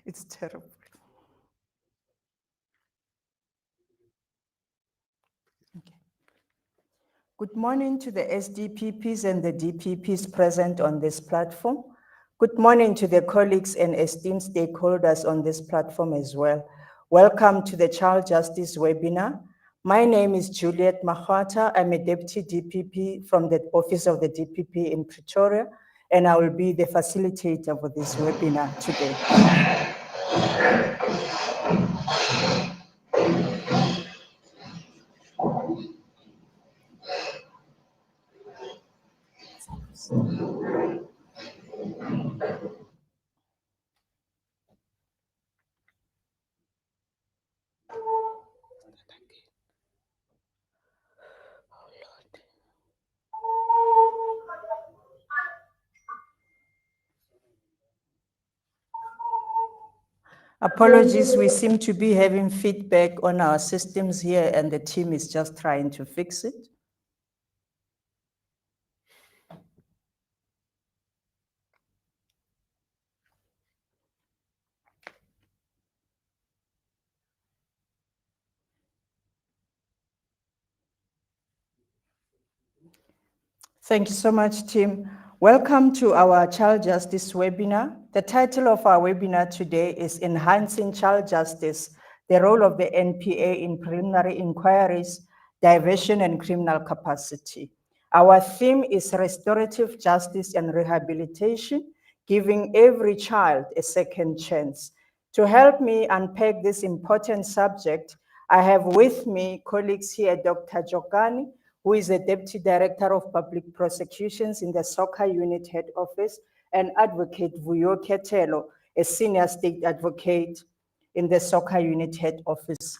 It's terrible. Okay. Good morning to the SDPPs and the DPPs present on this platform. Good morning to the colleagues and esteemed stakeholders on this platform as well. Welcome to the Child Justice webinar. My name is Juliet Mahwata. I'm a Deputy DPP from the Office of the DPP in Pretoria, and I will be the facilitator for this webinar today. Apologies, we seem to be having feedback on our systems here and the team is just trying to fix it. Thank you so much, Tim. Welcome to our Child Justice webinar. The title of our webinar today is Enhancing Child Justice, the Role of the NPA in Preliminary Inquiries, Diversion and Criminal Capacity. Our theme is Restorative Justice and Rehabilitation, giving every child a second chance. To help me unpack this important subject, I have with me colleagues here, Dr. Jokani, who is the Deputy Director of Public Prosecutions in the Soccer Unit Head Office, and Advocate Vuyo Ketelo, a Senior State Advocate in the Soccer Unit Head Office.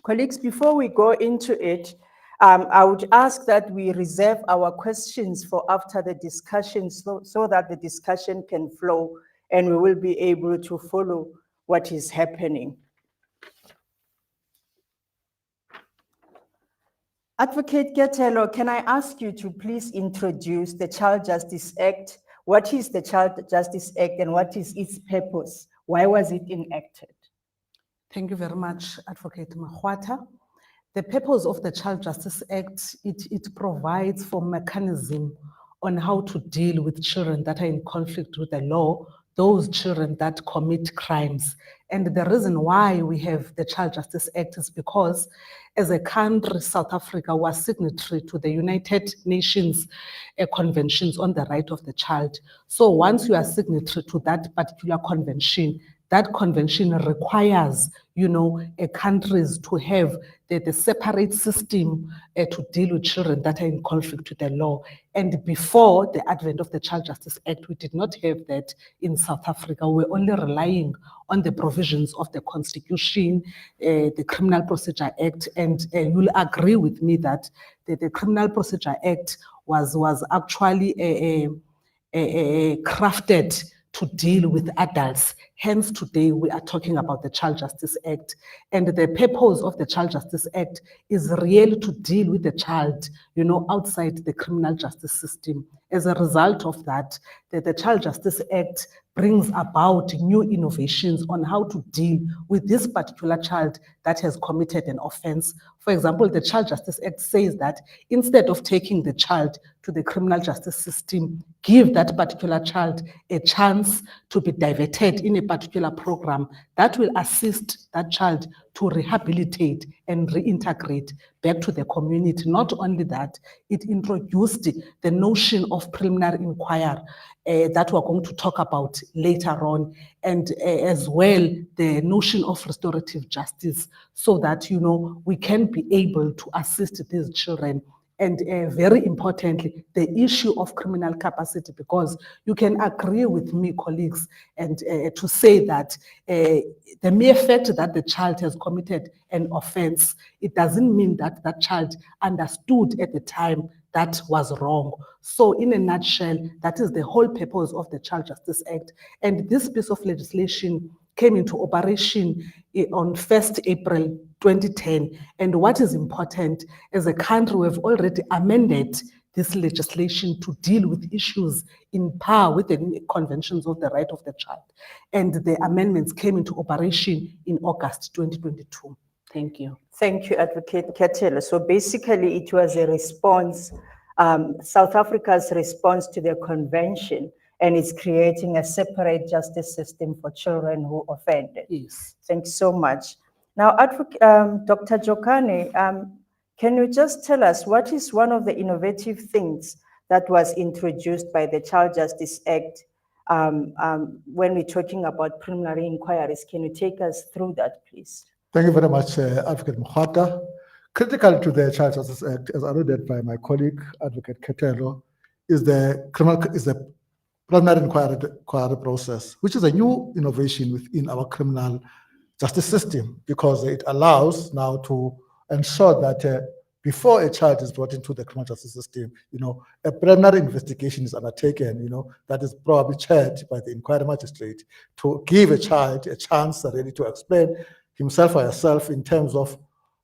Colleagues, before we go into it, I would ask that we reserve our questions for after the discussion so that the discussion can flow and we will be able to follow what is happening. Advocate Ketelo, can I ask you to please introduce the Child Justice Act? What is the Child Justice Act and what is its purpose? Why was it enacted? Thank you very much, Advocate Mahwata. The purpose of the Child Justice Act, it provides for mechanism on how to deal with children that are in conflict with the law, those children that commit crimes. And the reason why we have the Child Justice Act is because as a country, South Africa was signatory to the United Nations conventions on the right of the child. So once you are signatory to that particular convention, that convention requires, countries to have the separate system to deal with children that are in conflict with the law. And before the advent of the Child Justice Act, we did not have that in South Africa. We were only relying on the provisions of the Constitution, the Criminal Procedure Act, and you'll agree with me that the Criminal Procedure Act was actually crafted to deal with adults. Hence, today we are talking about the Child Justice Act. And the purpose of the Child Justice Act is really to deal with the child, outside the criminal justice system. As a result of that, the Child Justice Act brings about new innovations on how to deal with this particular child that has committed an offense. For example, the Child Justice Act says that instead of taking the child to the criminal justice system, give that particular child a chance to be diverted in a particular program that will assist that child to rehabilitate and reintegrate back to the community. Not only that, it introduced the notion of preliminary inquiry that we're going to talk about later on, and as well the notion of restorative justice, so that we can be able to assist these children. And very importantly, the issue of criminal capacity, because you can agree with me, colleagues, and to say that the mere fact that the child has committed an offense, it doesn't mean that that child understood at the time that was wrong. So in a nutshell, that is the whole purpose of the Child Justice Act. And this piece of legislation came into operation on 1st April 2010. And what is important, as a country, we've already amended this legislation to deal with issues in par with the conventions of the right of the child. And the amendments came into operation in August 2022. Thank you. Thank you, Advocate Ketela. So basically, it was a response, South Africa's response to the convention, and it's creating a separate justice system for children who offended. Yes. Thanks so much. Now, Dr. Jokane, can you just tell us what is one of the innovative things that was introduced by the Child Justice Act when we're talking about preliminary inquiries? Can you take us through that, please? Thank you very much, Advocate Mkhwata. Critical to the Child Justice Act, as alluded by my colleague, Advocate Ketelo, is the preliminary inquiry process, which is a new innovation within our criminal justice system, because it allows now to ensure that before a child is brought into the criminal justice system, a preliminary investigation is undertaken, that is probably chaired by the inquiry magistrate, to give a child a chance really to explain himself or herself in terms of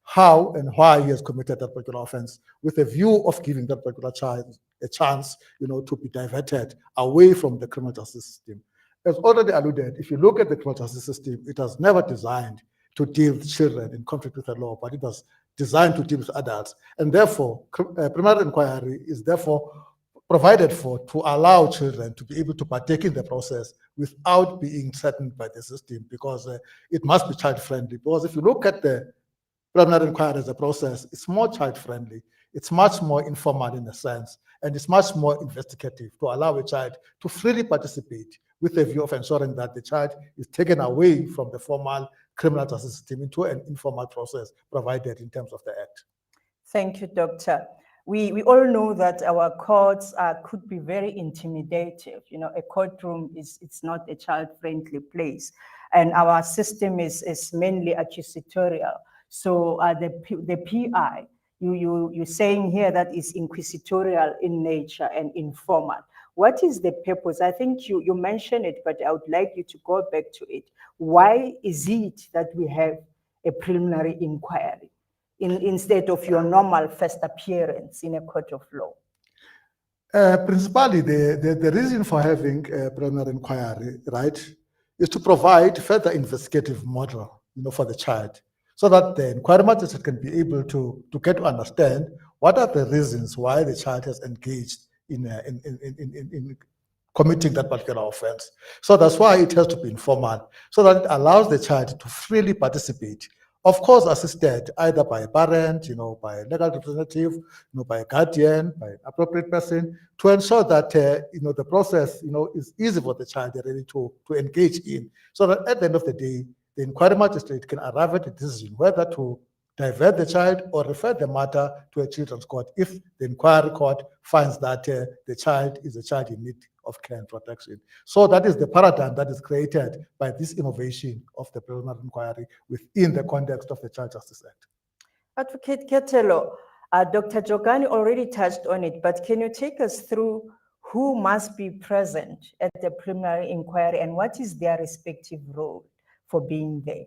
how and why he has committed that particular offense, with a view of giving that particular child a chance, to be diverted away from the criminal justice system. As already alluded, if you look at the criminal justice system, it was never designed to deal with children in conflict with the law, but it was designed to deal with adults. And therefore, preliminary inquiry is therefore provided for to allow children to be able to partake in the process without being threatened by the system, because it must be child-friendly. Because if you look at the preliminary inquiry as a process, it's more child-friendly, it's much more informal in a sense, and it's much more investigative to allow a child to freely participate with a view of ensuring that the child is taken away from the formal criminal justice system into an informal process provided in terms of the Act. Thank you, Doctor. We all know that our courts could be very intimidating. A courtroom it's not a child-friendly place, and our system is mainly accusatorial. So the PI, you're saying here that is inquisitorial in nature and informal. What is the purpose? I think you mentioned it, but I would like you to go back to it. Why is it that we have a preliminary inquiry instead of your normal first appearance in a court of law? Principally, the reason for having a preliminary inquiry, right, is to provide further investigative model, for the child, so that the inquiry magistrate can be able to get to understand what are the reasons why the child has engaged in committing that particular offense. So that's why it has to be informal, so that it allows the child to freely participate. Of course, assisted either by a parent, by a legal representative, by a guardian, by an appropriate person, to ensure that the process, is easy for the child really to engage in, so that at the end of the day, the inquiry magistrate can arrive at a decision whether to divert the child or refer the matter to a children's court if the inquiry court finds that the child is a child in need of care and protection. So that is the paradigm that is created by this innovation of the preliminary inquiry within the context of the Child Justice Act. Advocate Ketelo, Dr. Jokane already touched on it, but can you take us through who must be present at the preliminary inquiry and what is their respective role for being there?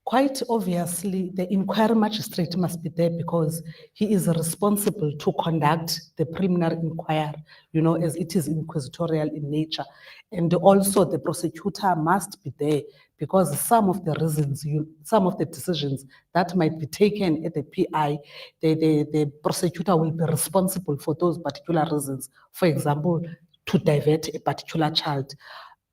Quite obviously, the inquiry magistrate must be there because he is responsible to conduct the preliminary inquiry, as it is inquisitorial in nature. And also the prosecutor must be there because some of the reasons, some of the decisions that might be taken at the PI, the prosecutor will be responsible for those particular reasons. For example, to divert a particular child.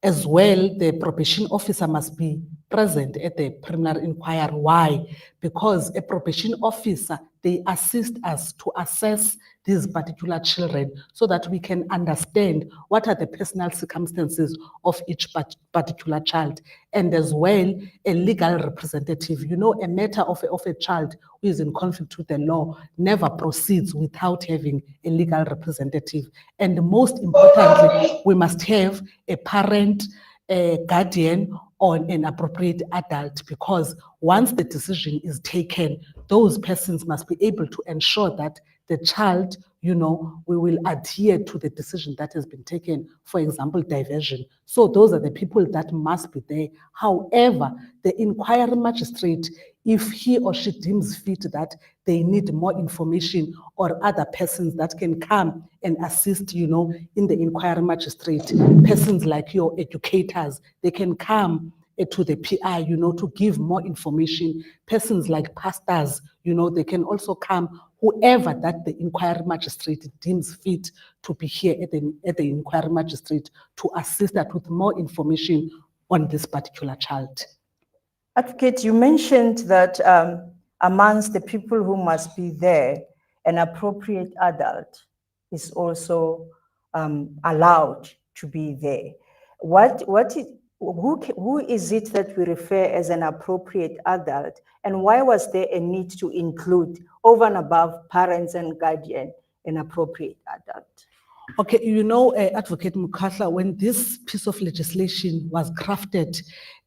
As well, the probation officer must be present at the preliminary inquiry. Why? Because a probation officer, they assist us to assess these particular children so that we can understand what are the personal circumstances of each particular child. And as well, a legal representative. A matter of a child who is in conflict with the law never proceeds without having a legal representative. And most importantly, we must have a parent, a guardian, or an appropriate adult, because once the decision is taken, those persons must be able to ensure that the child, we will adhere to the decision that has been taken, for example, diversion. So those are the people that must be there. However, the inquiry magistrate, if he or she deems fit that they need more information or other persons that can come and assist, in the inquiry magistrate, persons like your educators, they can come to the PI, to give more information. Persons like pastors, they can also come, whoever that the inquiry magistrate deems fit to be here at the inquiry magistrate to assist us with more information on this particular child. Advocate, you mentioned that amongst the people who must be there, an appropriate adult is also allowed to be there. Who is it that we refer as an appropriate adult, and why was there a need to include, over and above parents and guardian, an appropriate adult? Okay, Advocate Mukasla, when this piece of legislation was crafted,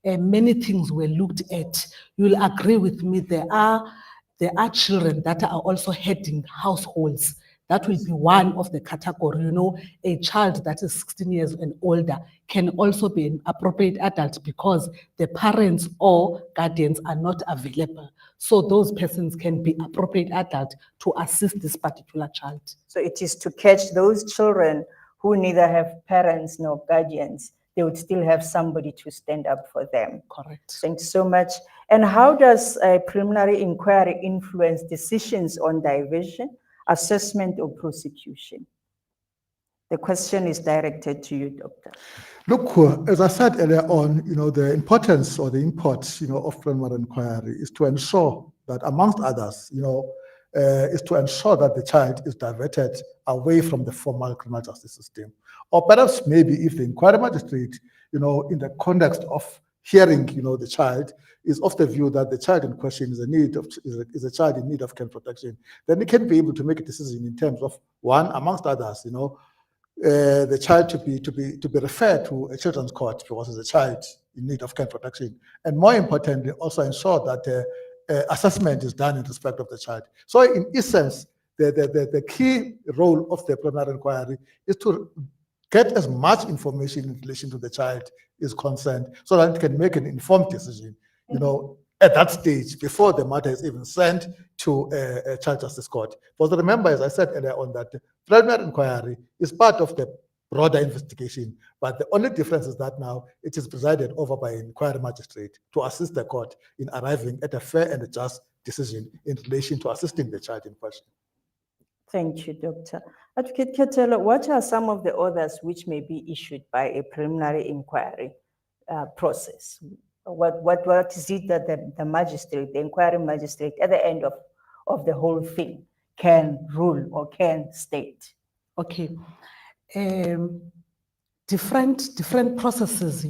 many things were looked at. You'll agree with me, there are children that are also heading households. That will be one of the category. A child that is 16 years and older can also be an appropriate adult because the parents or guardians are not available. So those persons can be appropriate adult to assist this particular child. So it is to catch those children who neither have parents nor guardians. They would still have somebody to stand up for them. Correct. Thanks so much. And how does a preliminary inquiry influence decisions on diversion, assessment, or prosecution? The question is directed to you, Doctor. Look, as I said earlier on, the importance or the import, of preliminary inquiry is to ensure that, amongst others, is to ensure that the child is diverted away from the formal criminal justice system. Or perhaps maybe if the inquiry magistrate, in the context of hearing, the child is of the view that the child in question is a child in need of care protection, then they can be able to make a decision in terms of, one, amongst others, the child to be referred to a children's court because it's a child in need of care protection, and more importantly, also ensure that assessment is done in respect of the child. So, in essence, the key role of the preliminary inquiry is to get as much information in relation to the child is concerned, so that it can make an informed decision, at that stage before the matter is even sent to a child justice court. Because remember, as I said earlier on, that the preliminary inquiry is part of the broader investigation, but the only difference is that now it is presided over by an inquiry magistrate to assist the court in arriving at a fair and a just decision in relation to assisting the child in question. Thank you, Doctor. Advocate Ketelo, what are some of the orders which may be issued by a preliminary inquiry process? What is it that the magistrate, the inquiry magistrate, at the end of the whole thing can rule or can state? Okay. Different processes,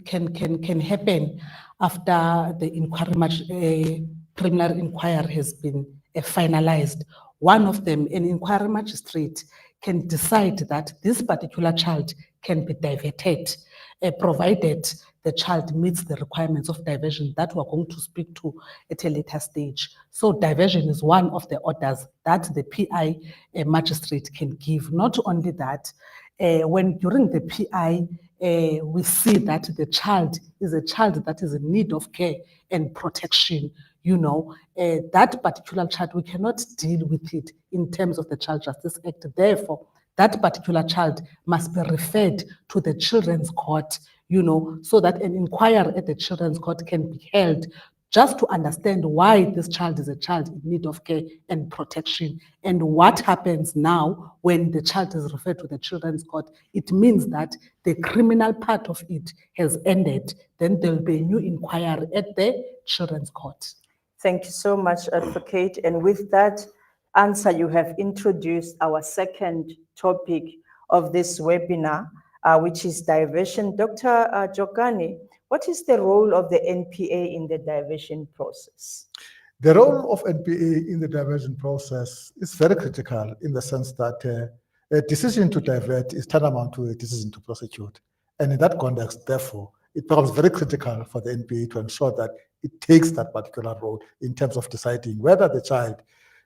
can happen after the preliminary inquiry has been finalized. One of them, an inquiry magistrate can decide that this particular child can be diverted, provided the child meets the requirements of diversion that we're going to speak to at a later stage. So diversion is one of the orders that the PI magistrate can give. Not only that, when during the PI, we see that the child is a child that is in need of care and protection, that particular child, we cannot deal with it in terms of the Child Justice Act. Therefore, that particular child must be referred to the children's court, so that an inquiry at the children's court can be held just to understand why this child is a child in need of care and protection. And what happens now when the child is referred to the children's court, it means that the criminal part of it has ended. Then there'll be a new inquiry at the children's court. Thank you so much, Advocate. And with that answer, you have introduced our second topic of this webinar, which is diversion. Dr. Jokani, what is the role of the NPA in the diversion process? The role of NPA in the diversion process is very critical in the sense that a decision to divert is tantamount to a decision to prosecute. And in that context, therefore, it becomes very critical for the NPA to ensure that it takes that particular role in terms of deciding whether the child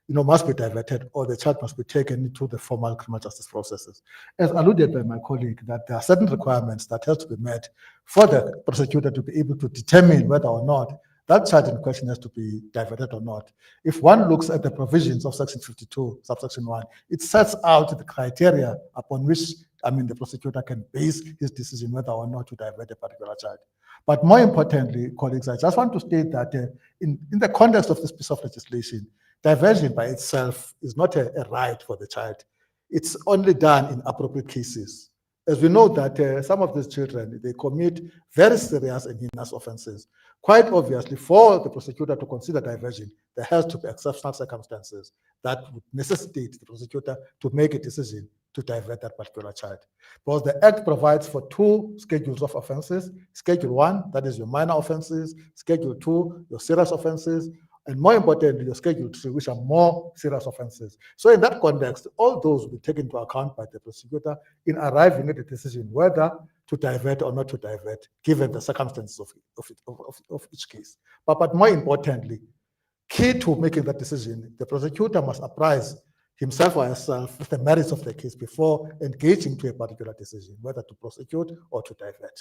must be diverted, or the child must be taken into the formal criminal justice processes. As alluded by my colleague, that there are certain requirements that have to be met for the prosecutor to be able to determine whether or not that child in question has to be diverted or not. If one looks at the provisions of Section 52, subsection 1, it sets out the criteria upon which, the prosecutor can base his decision whether or not to divert a particular child. But more importantly, colleagues, I just want to state that in the context of this piece of legislation, diversion by itself is not a right for the child. It's only done in appropriate cases. As we know that some of these children, they commit very serious and heinous offenses. Quite obviously, for the prosecutor to consider diversion, there has to be exceptional circumstances that would necessitate the prosecutor to make a decision to divert that particular child. Because the Act provides for 2 schedules of offenses. Schedule 1, that is your minor offenses. Schedule 2, your serious offenses. And more importantly, your Schedule 3, which are more serious offenses. So in that context, all those will be taken into account by the prosecutor in arriving at a decision whether to divert or not to divert, given the circumstances of each case. But more importantly, key to making that decision, the prosecutor must apprise himself or herself with the merits of the case before engaging to a particular decision, whether to prosecute or to divert.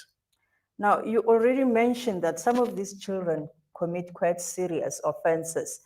Now, you already mentioned that some of these children commit quite serious offenses.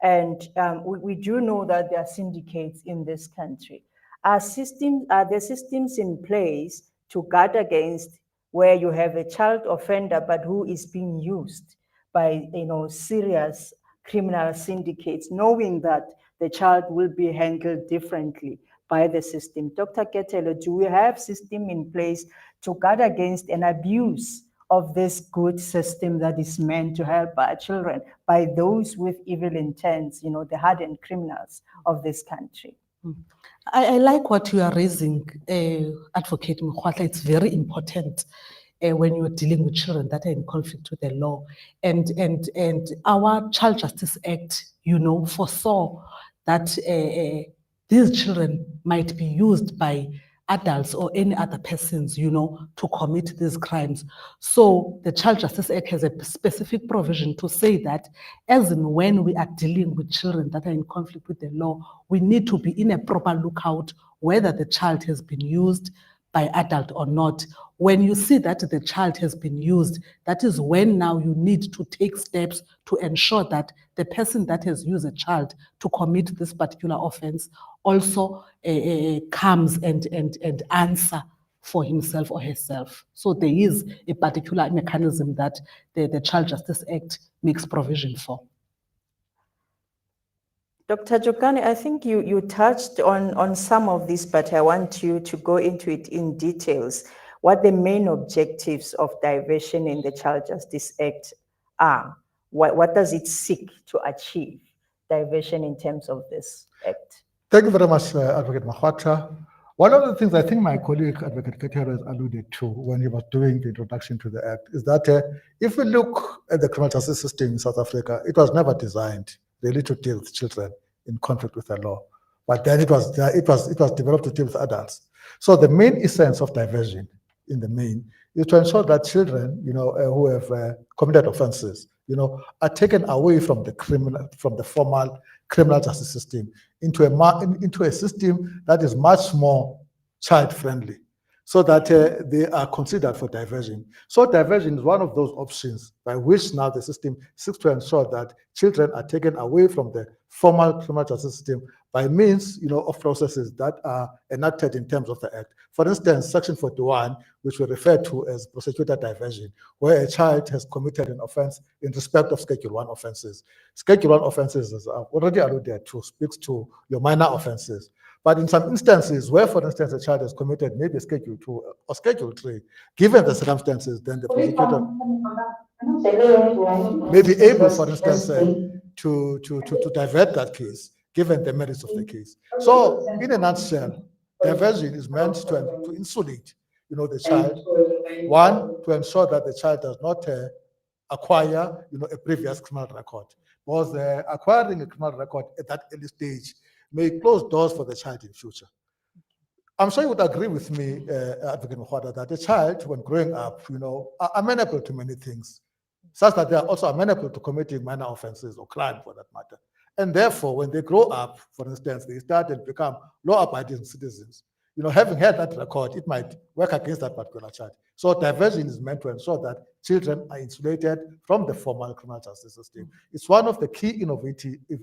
And we do know that there are syndicates in this country. Are there systems in place to guard against where you have a child offender, but who is being used by serious criminal syndicates, knowing that the child will be handled differently by the system? Dr. Ketelo, do we have system in place to guard against an abuse of this good system that is meant to help our children by those with evil intents, the hardened criminals of this country? I like what you are raising, Advocate Mkhwatla. It's very important when you're dealing with children that are in conflict with the law. And our Child Justice Act, foresaw that these children might be used by adults or any other persons, to commit these crimes. So the Child Justice Act has a specific provision to say that as and when we are dealing with children that are in conflict with the law, we need to be in a proper lookout whether the child has been used by adult or not. When you see that the child has been used, that is when now you need to take steps to ensure that the person that has used a child to commit this particular offense also comes and answer for himself or herself. So there is a particular mechanism that the Child Justice Act makes provision for. Dr. Jokane, I think you touched on some of this, but I want you to go into it in details. What the main objectives of diversion in the Child Justice Act are? What does it seek to achieve, diversion in terms of this act? Thank you very much, Advocate Mkhwatla. One of the things I think my colleague, Advocate Ketero, has alluded to when he was doing the introduction to the Act is that if we look at the criminal justice system in South Africa, it was never designed really to deal with children in conflict with the law. But then it was developed to deal with adults. So the main essence of diversion in the main is to ensure that children, who have committed offenses, are taken away from the formal criminal justice system into a system that is much more child-friendly, so that they are considered for diversion. So diversion is one of those options by which now the system seeks to ensure that children are taken away from the formal criminal justice system by means, of processes that are enacted in terms of the Act. For instance, Section 41, which we refer to as prosecutor diversion, where a child has committed an offense in respect of Schedule 1 offenses. Schedule 1 offenses, as I've already alluded to, speaks to your minor offenses. But in some instances where, for instance, a child has committed maybe Schedule 2 or Schedule 3, given the circumstances, then the prosecutor may be able, for instance, to divert that case, given the merits of the case. So, in a nutshell, diversion is meant to insulate, the child. One, to ensure that the child does not acquire, a previous criminal record. Because acquiring a criminal record at that early stage may close doors for the child in future. I'm sure you would agree with me, Advocate Mkhwatla, that a child, when growing up, are amenable to many things, such that they are also amenable to committing minor offenses or crime, for that matter. And therefore, when they grow up, for instance, they start and become law-abiding citizens. Having had that record, it might work against that particular child. So diversion is meant to ensure that children are insulated from the formal criminal justice system. It's one of the key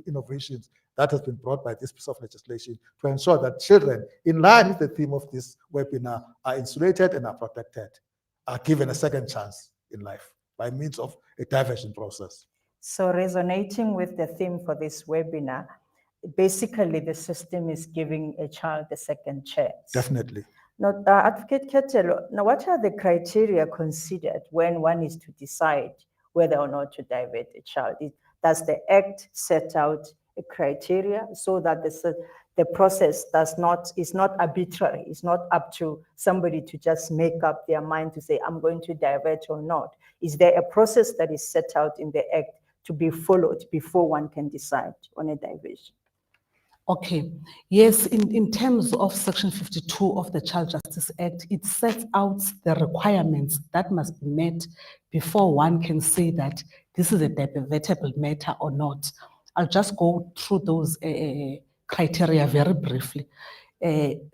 innovations that has been brought by this piece of legislation to ensure that children, in line with the theme of this webinar, are insulated and are protected, are given a second chance in life by means of a diversion process. So resonating with the theme for this webinar, basically the system is giving a child a second chance. Definitely. Now, Advocate Ketelo, now what are the criteria considered when one is to decide whether or not to divert a child? Does the Act set out a criteria so that the process is not arbitrary? It's not up to somebody to just make up their mind to say, I'm going to divert or not. Is there a process that is set out in the Act to be followed before one can decide on a diversion? Okay, yes, in terms of Section 52 of the Child Justice Act, it sets out the requirements that must be met before one can say that this is a divertible matter or not. I'll just go through those criteria very briefly.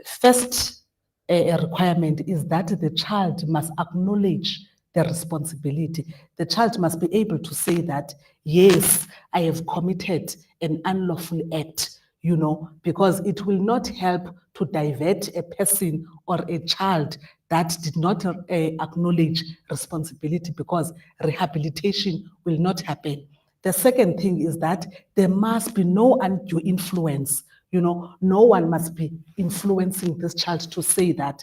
First requirement is that the child must acknowledge the responsibility. The child must be able to say that, yes, I have committed an unlawful act, because it will not help to divert a person or a child that did not acknowledge responsibility, because rehabilitation will not happen. The second thing is that there must be no undue influence. No one must be influencing this child to say that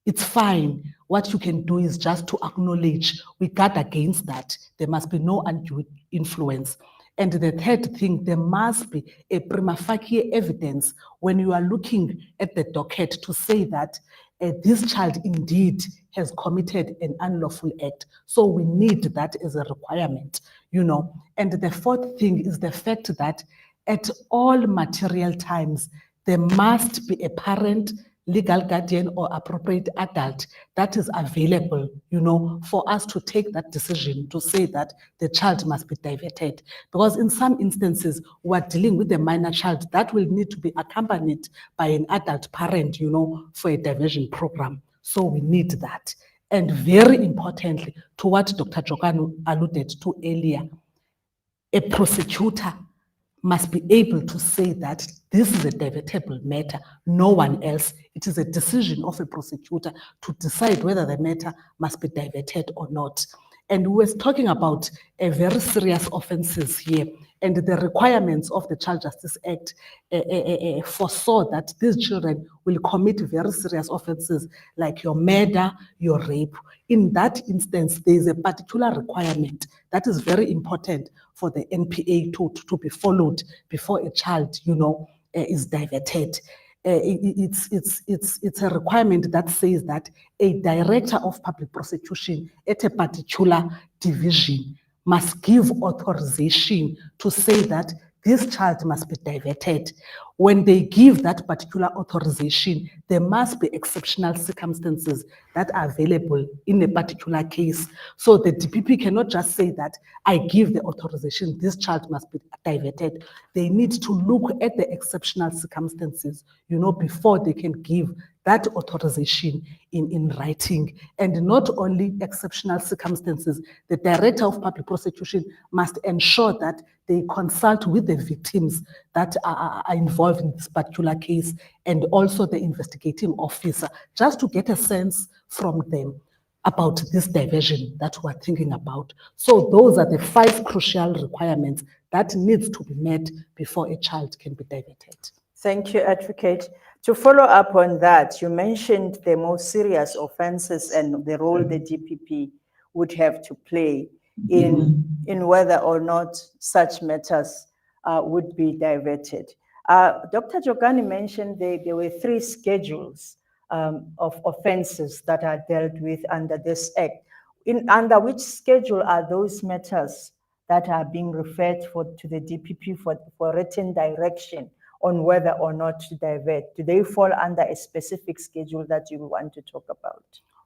it's fine. What you can do is just to acknowledge. We guard against that. There must be no undue influence. And the third thing, there must be a prima facie evidence when you are looking at the docket to say that this child indeed has committed an unlawful act. So we need that as a requirement, And the fourth thing is the fact that at all material times, there must be a parent, legal guardian, or appropriate adult that is available, for us to take that decision to say that the child must be diverted. Because in some instances, we're dealing with a minor child that will need to be accompanied by an adult parent, for a diversion program. So we need that. And very importantly, to what Dr. Jokano alluded to earlier, a prosecutor must be able to say that this is a divertible matter, no one else. It is a decision of a prosecutor to decide whether the matter must be diverted or not. And we were talking about very serious offenses here, and the requirements of the Child Justice Act foresaw that these children will commit very serious offenses like your murder, your rape. In that instance, there is a particular requirement that is very important for the NPA to be followed before a child, is diverted. It's a requirement that says that a director of public prosecution at a particular division must give authorization to say that this child must be diverted. When they give that particular authorization, there must be exceptional circumstances that are available in a particular case. So the DPP cannot just say that I give the authorization, this child must be diverted. They need to look at the exceptional circumstances, before they can give that authorization in writing. And not only exceptional circumstances, the director of public prosecution must ensure that they consult with the victims that are involved in this particular case, and also the investigating officer, just to get a sense from them about this diversion that we're thinking about. So those are the 5 crucial requirements that needs to be met before a child can be diverted. Thank you, Advocate. To follow up on that, you mentioned the most serious offenses and the role the DPP would have to play in whether or not such matters would be diverted. Dr. Jokani mentioned there were 3 schedules of offenses that are dealt with under this Act. Under which schedule are those matters that are being referred to the DPP for written direction on whether or not to divert? Do they fall under a specific schedule that you want to talk about?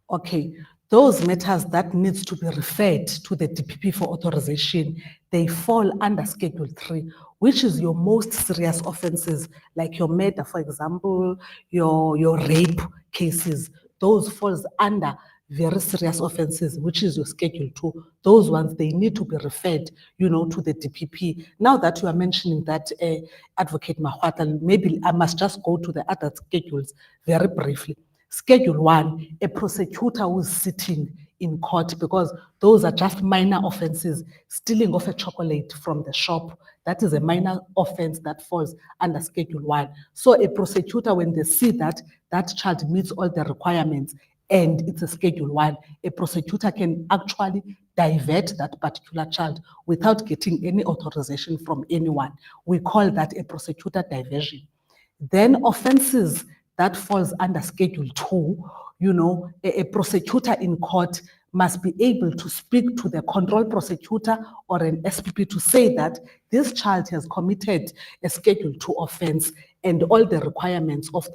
Okay, Those matters that needs to be referred to the DPP for authorization, they fall under Schedule 3, which is your most serious offenses, like your murder, for example, your rape cases. Those falls under very serious offenses, which is your Schedule 2. Those ones, they need to be referred, to the DPP. Now that you are mentioning that, Advocate Mahwata, maybe I must just go to the other schedules very briefly. Schedule 1, a prosecutor who is sitting in court, because those are just minor offenses. Stealing of a chocolate from the shop, that is a minor offense that falls under Schedule 1. So a prosecutor, when they see that that child meets all the requirements and it's a Schedule 1, a prosecutor can actually divert that particular child without getting any authorization from anyone. We call that a prosecutor diversion. Then offenses that falls under Schedule 2, a prosecutor in court must be able to speak to the control prosecutor or an SPP to say that this child has committed a Schedule 2 offense and all the requirements of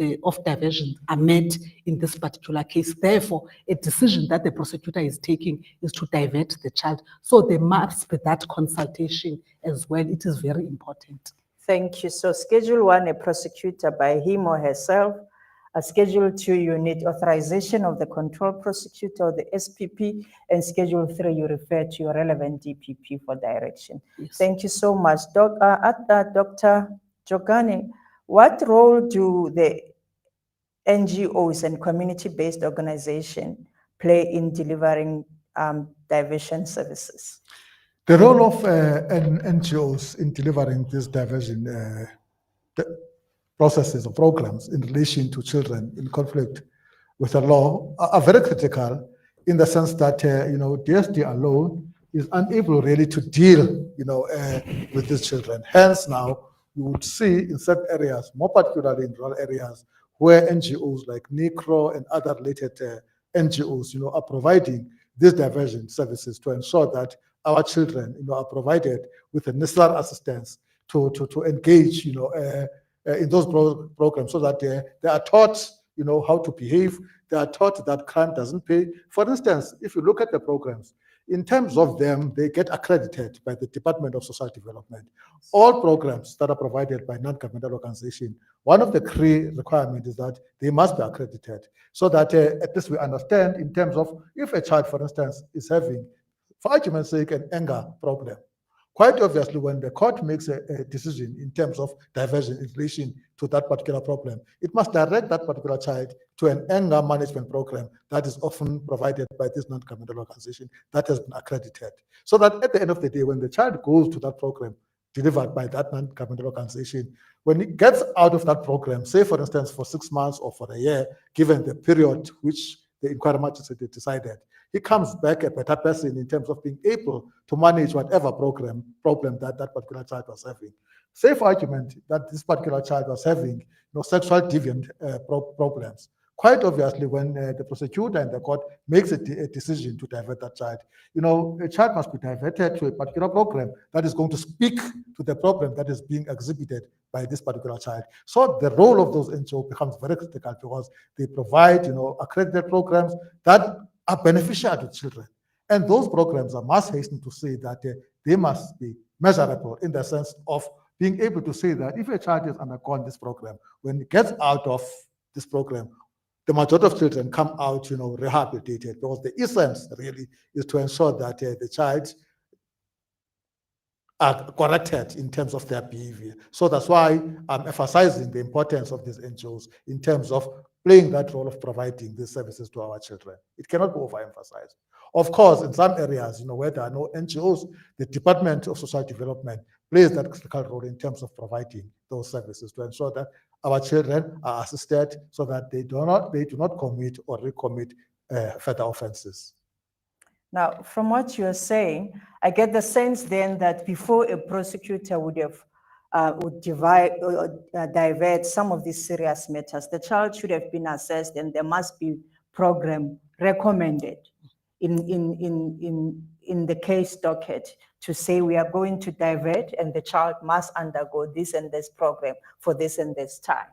diversion are met in this particular case. Therefore, a decision that the prosecutor is taking is to divert the child. So there must be that consultation as well. It is very important. Thank you. So Schedule 1, a prosecutor by him or herself. A Schedule 2, you need authorization of the control prosecutor or the SPP. And Schedule 3, you refer to your relevant DPP for direction. Yes. Thank you so much. Dr. Jogani, what role do the NGOs and community-based organizations play in delivering diversion services? The role of NGOs in delivering this diversion processes or programs in relation to children in conflict with the law are very critical, in the sense that DSD alone is unable really to deal with these children. Hence now you would see in certain areas, more particularly in rural areas, where NGOs like NICRO and other related NGOs are providing these diversion services to ensure that our children are provided with the necessary assistance to engage in those programs, so that they are taught how to behave. They are taught that crime doesn't pay. For instance, if you look at the programs, in terms of them, they get accredited by the Department of Social Development. All programs that are provided by non-governmental organizations, one of the key requirements is that they must be accredited, so that at least we understand in terms of if a child, for instance, is having, for argument's sake, an anger problem. Quite obviously, when the court makes a decision in terms of diversion in relation to that particular problem, it must direct that particular child to an anger management program that is often provided by this non-governmental organization that has been accredited. So that at the end of the day, when the child goes to that program delivered by that non-governmental organization, when it gets out of that program, say for instance for 6 months or for a year, given the period which the inquiry magistrate decided, he comes back a better person in terms of being able to manage whatever problem that particular child was having. Say for argument that this particular child was having sexual deviant problems. Quite obviously, when the prosecutor and the court makes a decision to divert that child, a child must be diverted to a particular program that is going to speak to the problem that is being exhibited by this particular child. So the role of those NGOs becomes very critical, because they provide, accredited programs that are beneficial to children. And those programs, I must hasten to say that they must be measurable, in the sense of being able to say that if a child has undergone this program, when it gets out of this program, the majority of children come out, rehabilitated, because the essence really is to ensure that the child are corrected in terms of their behavior. So that's why I'm emphasizing the importance of these NGOs in terms of playing that role of providing these services to our children. It cannot be overemphasized. Of course, in some areas, where there are no NGOs, the Department of Social Development plays that critical role in terms of providing those services to ensure that our children are assisted, so that they do not commit or recommit further offenses. Now, from what you're saying, I get the sense then that before a prosecutor would divert some of these serious matters, the child should have been assessed, and there must be program recommended in the case docket to say we are going to divert, and the child must undergo this and this program for this and this time.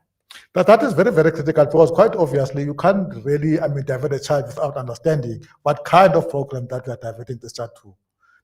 But that is very, very critical because quite obviously you can't really, divert a child without understanding what kind of program that we are diverting this child to.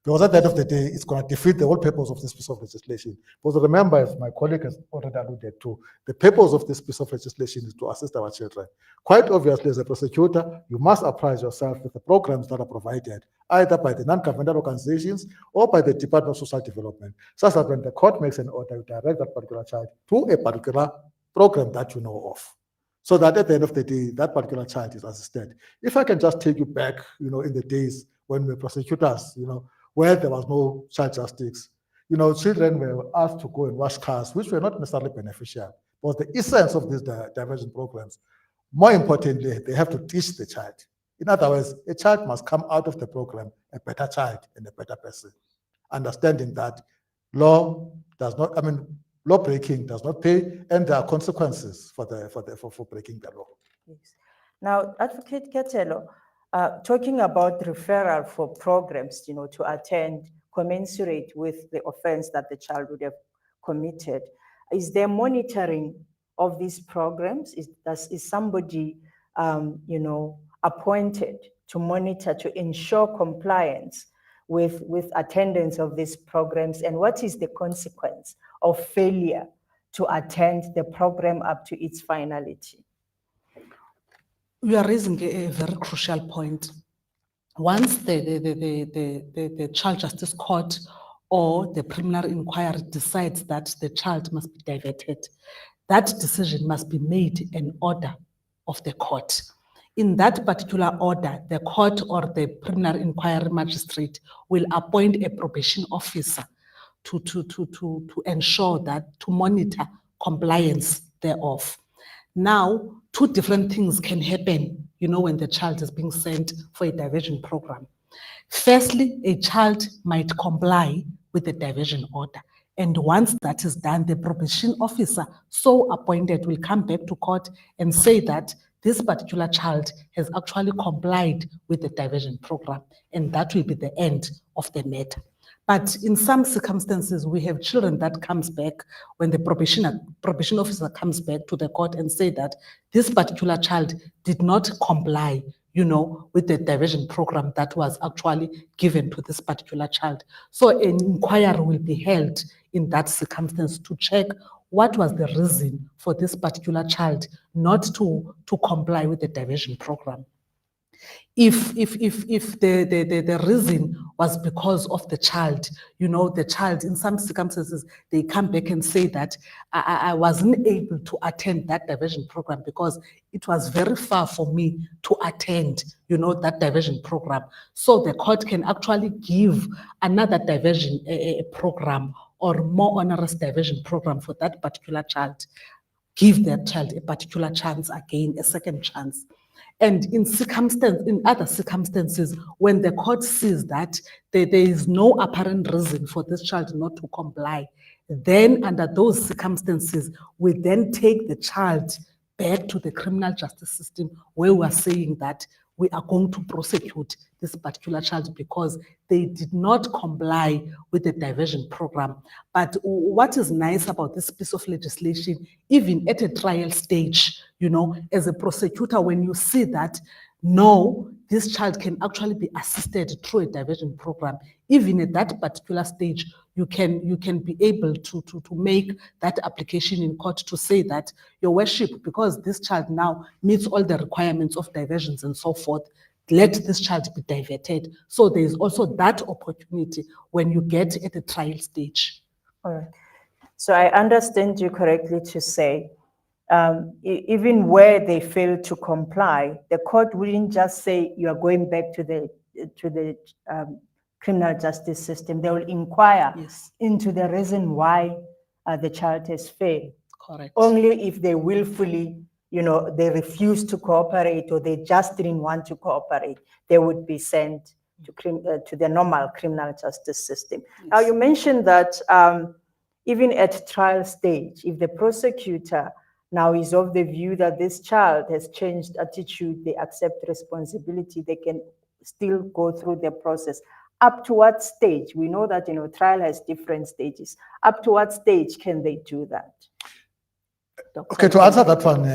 Because at the end of the day, it's going to defeat the whole purpose of this piece of legislation. Because remember, as my colleague has already alluded to, the purpose of this piece of legislation is to assist our children. Quite obviously, as a prosecutor, you must apprise yourself with the programs that are provided, either by the non-governmental organizations or by the Department of Social Development, such that when the court makes an order, you direct that particular child to a particular program that you know of, so that at the end of the day, that particular child is assisted. If I can just take you back, in the days when we were prosecutors, where there was no child justice, children were asked to go and wash cars, which were not necessarily beneficial. But the essence of these diversion programs, more importantly, they have to teach the child. In other words, a child must come out of the program a better child and a better person, understanding that law does not, law breaking does not pay, and there are consequences for breaking the law. Yes. Now, Advocate Ketelo, talking about referral for programs, to attend commensurate with the offense that the child would have committed, is there monitoring of these programs? Is somebody, appointed to monitor, to ensure compliance with attendance of these programs? And what is the consequence of failure to attend the program up to its finality? You are raising a very crucial point. Once the Child Justice Court or the preliminary inquiry decides that the child must be diverted, that decision must be made an order of the court. In that particular order, the court or the preliminary inquiry magistrate will appoint a probation officer to ensure that, to monitor compliance thereof. Now, two different things can happen, when the child is being sent for a diversion program. Firstly, a child might comply with the diversion order. And once that is done, the probation officer so appointed will come back to court and say that this particular child has actually complied with the diversion program. And that will be the end of the matter. But in some circumstances, we have children that comes back when the probation officer comes back to the court and say that this particular child did not comply, with the diversion program that was actually given to this particular child. So an inquiry will be held in that circumstance to check what was the reason for this particular child not to comply with the diversion program. If the reason was because of the child, the child, in some circumstances, they come back and say that I wasn't able to attend that diversion program because it was very far for me to attend, that diversion program. So the court can actually give another diversion program or more onerous diversion program for that particular child. Give that child a particular chance again, a second chance. And in other circumstances, when the court sees that there is no apparent reason for this child not to comply, then under those circumstances, we then take the child back to the criminal justice system where we are saying that we are going to prosecute this particular child because they did not comply with the diversion program. But what is nice about this piece of legislation, even at a trial stage, as a prosecutor, when you see that, no, this child can actually be assisted through a diversion program, even at that particular stage, you can be able to make that application in court to say that, Your Worship, because this child now meets all the requirements of diversions and so forth, let this child be diverted. So there is also that opportunity when you get at the trial stage. All right. So I understand you correctly to say, even where they fail to comply, the court wouldn't just say you are going back to the criminal justice system. They will inquire into the reason why the child has failed. Correct. Only if they willfully, they refuse to cooperate or they just didn't want to cooperate, they would be sent to the normal criminal justice system. Yes. Now, you mentioned that even at trial stage, if the prosecutor now is of the view that this child has changed attitude, they accept responsibility, they can still go through the process. Up to what stage? We know that, trial has different stages. Up to what stage can they do that? Dr. Okay, to answer that Ketelo. one,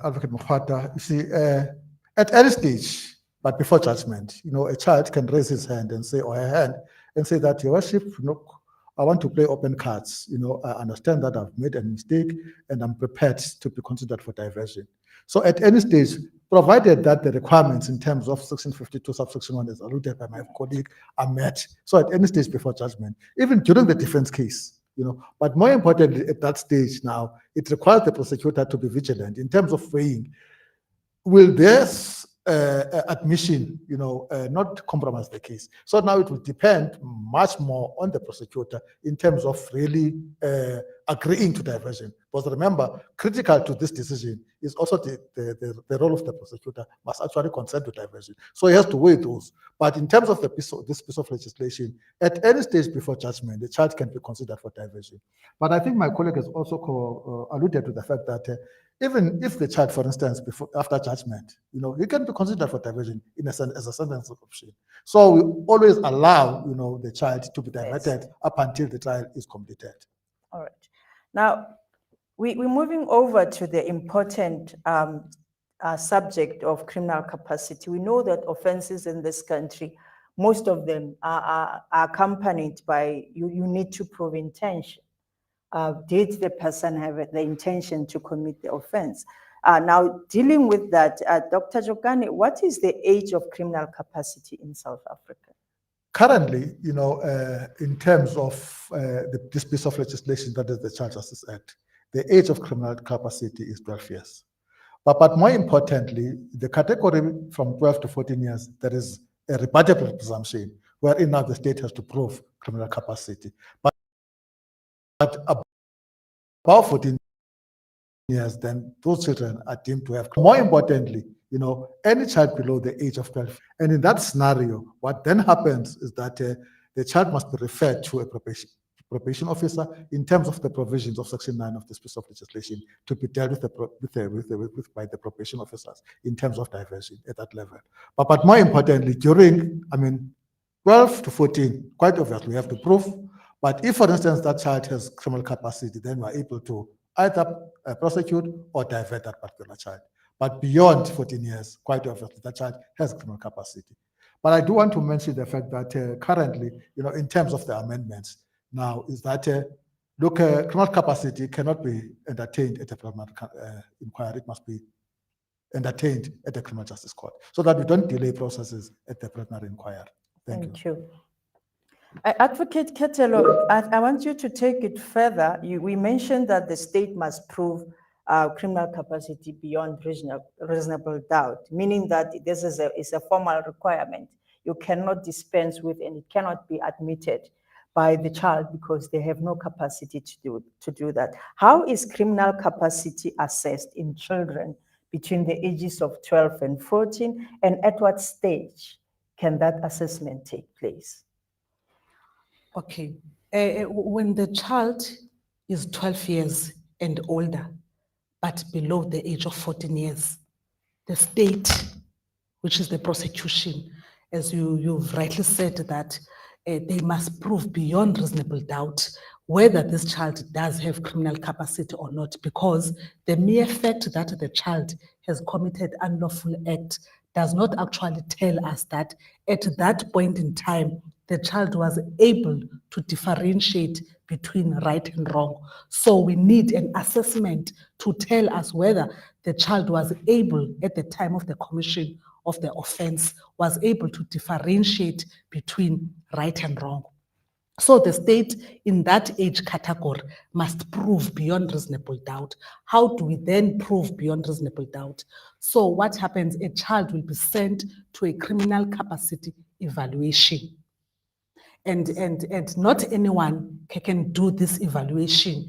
Advocate Mukhwata, you see, at any stage, but before judgment, a child can raise his hand and say, or her hand, and say that, Your Worship, I want to play open cards. I understand that I've made a mistake and I'm prepared to be considered for diversion. So at any stage, provided that the requirements in terms of Section 52, subsection 1, as alluded by my colleague, are met. So at any stage before judgment, even during the defense case, but more importantly, at that stage now, it requires the prosecutor to be vigilant in terms of weighing, will this admission, not compromise the case? So now it will depend much more on the prosecutor in terms of really agreeing to diversion. Because remember, critical to this decision is also the role of the prosecutor must actually consent to diversion. So he has to weigh those. But in terms of this piece of legislation, at any stage before judgment, the child can be considered for diversion. But I think my colleague has also alluded to the fact that even if the child, for instance, after judgment, he can be considered for diversion as a sentence option. So we always allow, the child to be diverted up until the trial is completed. All right. Now, we're moving over to the important subject of criminal capacity. We know that offenses in this country, most of them are accompanied by you need to prove intention. Did the person have the intention to commit the offense? Now, dealing with that, Dr. Jokane, what is the age of criminal capacity in South Africa? Currently, in terms of this piece of legislation, that is the Child Justice Act, the age of criminal capacity is 12 years. But more importantly, the category from 12 to 14 years, there is a rebuttable presumption wherein now the state has to prove criminal capacity. But above 14 years, then those children are deemed to have. More importantly, any child below the age of 12. And in that scenario, what then happens is that the child must be referred to a probation officer in terms of the provisions of Section 9 of this piece of legislation to be dealt with by the probation officers in terms of diversion at that level. But more importantly, 12 to 14, quite obviously, we have to prove. But if, for instance, that child has criminal capacity, then we're able to either prosecute or divert that particular child. But beyond 14 years, quite obviously, that child has criminal capacity. But I do want to mention the fact that currently, in terms of the amendments now, is that criminal capacity cannot be entertained at a preliminary inquiry. It must be entertained at the criminal justice court so that we don't delay processes at the preliminary inquiry. Thank you. Advocate Ketelo, I want you to take it further. We mentioned that the state must prove criminal capacity beyond reasonable doubt, meaning that this is a formal requirement. You cannot dispense with, and it cannot be admitted by the child because they have no capacity to do that. How is criminal capacity assessed in children between the ages of 12 and 14, and at what stage can that assessment take place? Okay, when the child is 12 years and older, but below the age of 14 years, the state, which is the prosecution, as you've rightly said, that they must prove beyond reasonable doubt whether this child does have criminal capacity or not, because the mere fact that the child has committed unlawful act does not actually tell us that at that point in time, the child was able to differentiate between right and wrong. So we need an assessment to tell us whether the child was able, at the time of the commission of the offense, was able to differentiate between right and wrong. So the state in that age category must prove beyond reasonable doubt. How do we then prove beyond reasonable doubt? So what happens, a child will be sent to a criminal capacity evaluation. And not anyone can do this evaluation.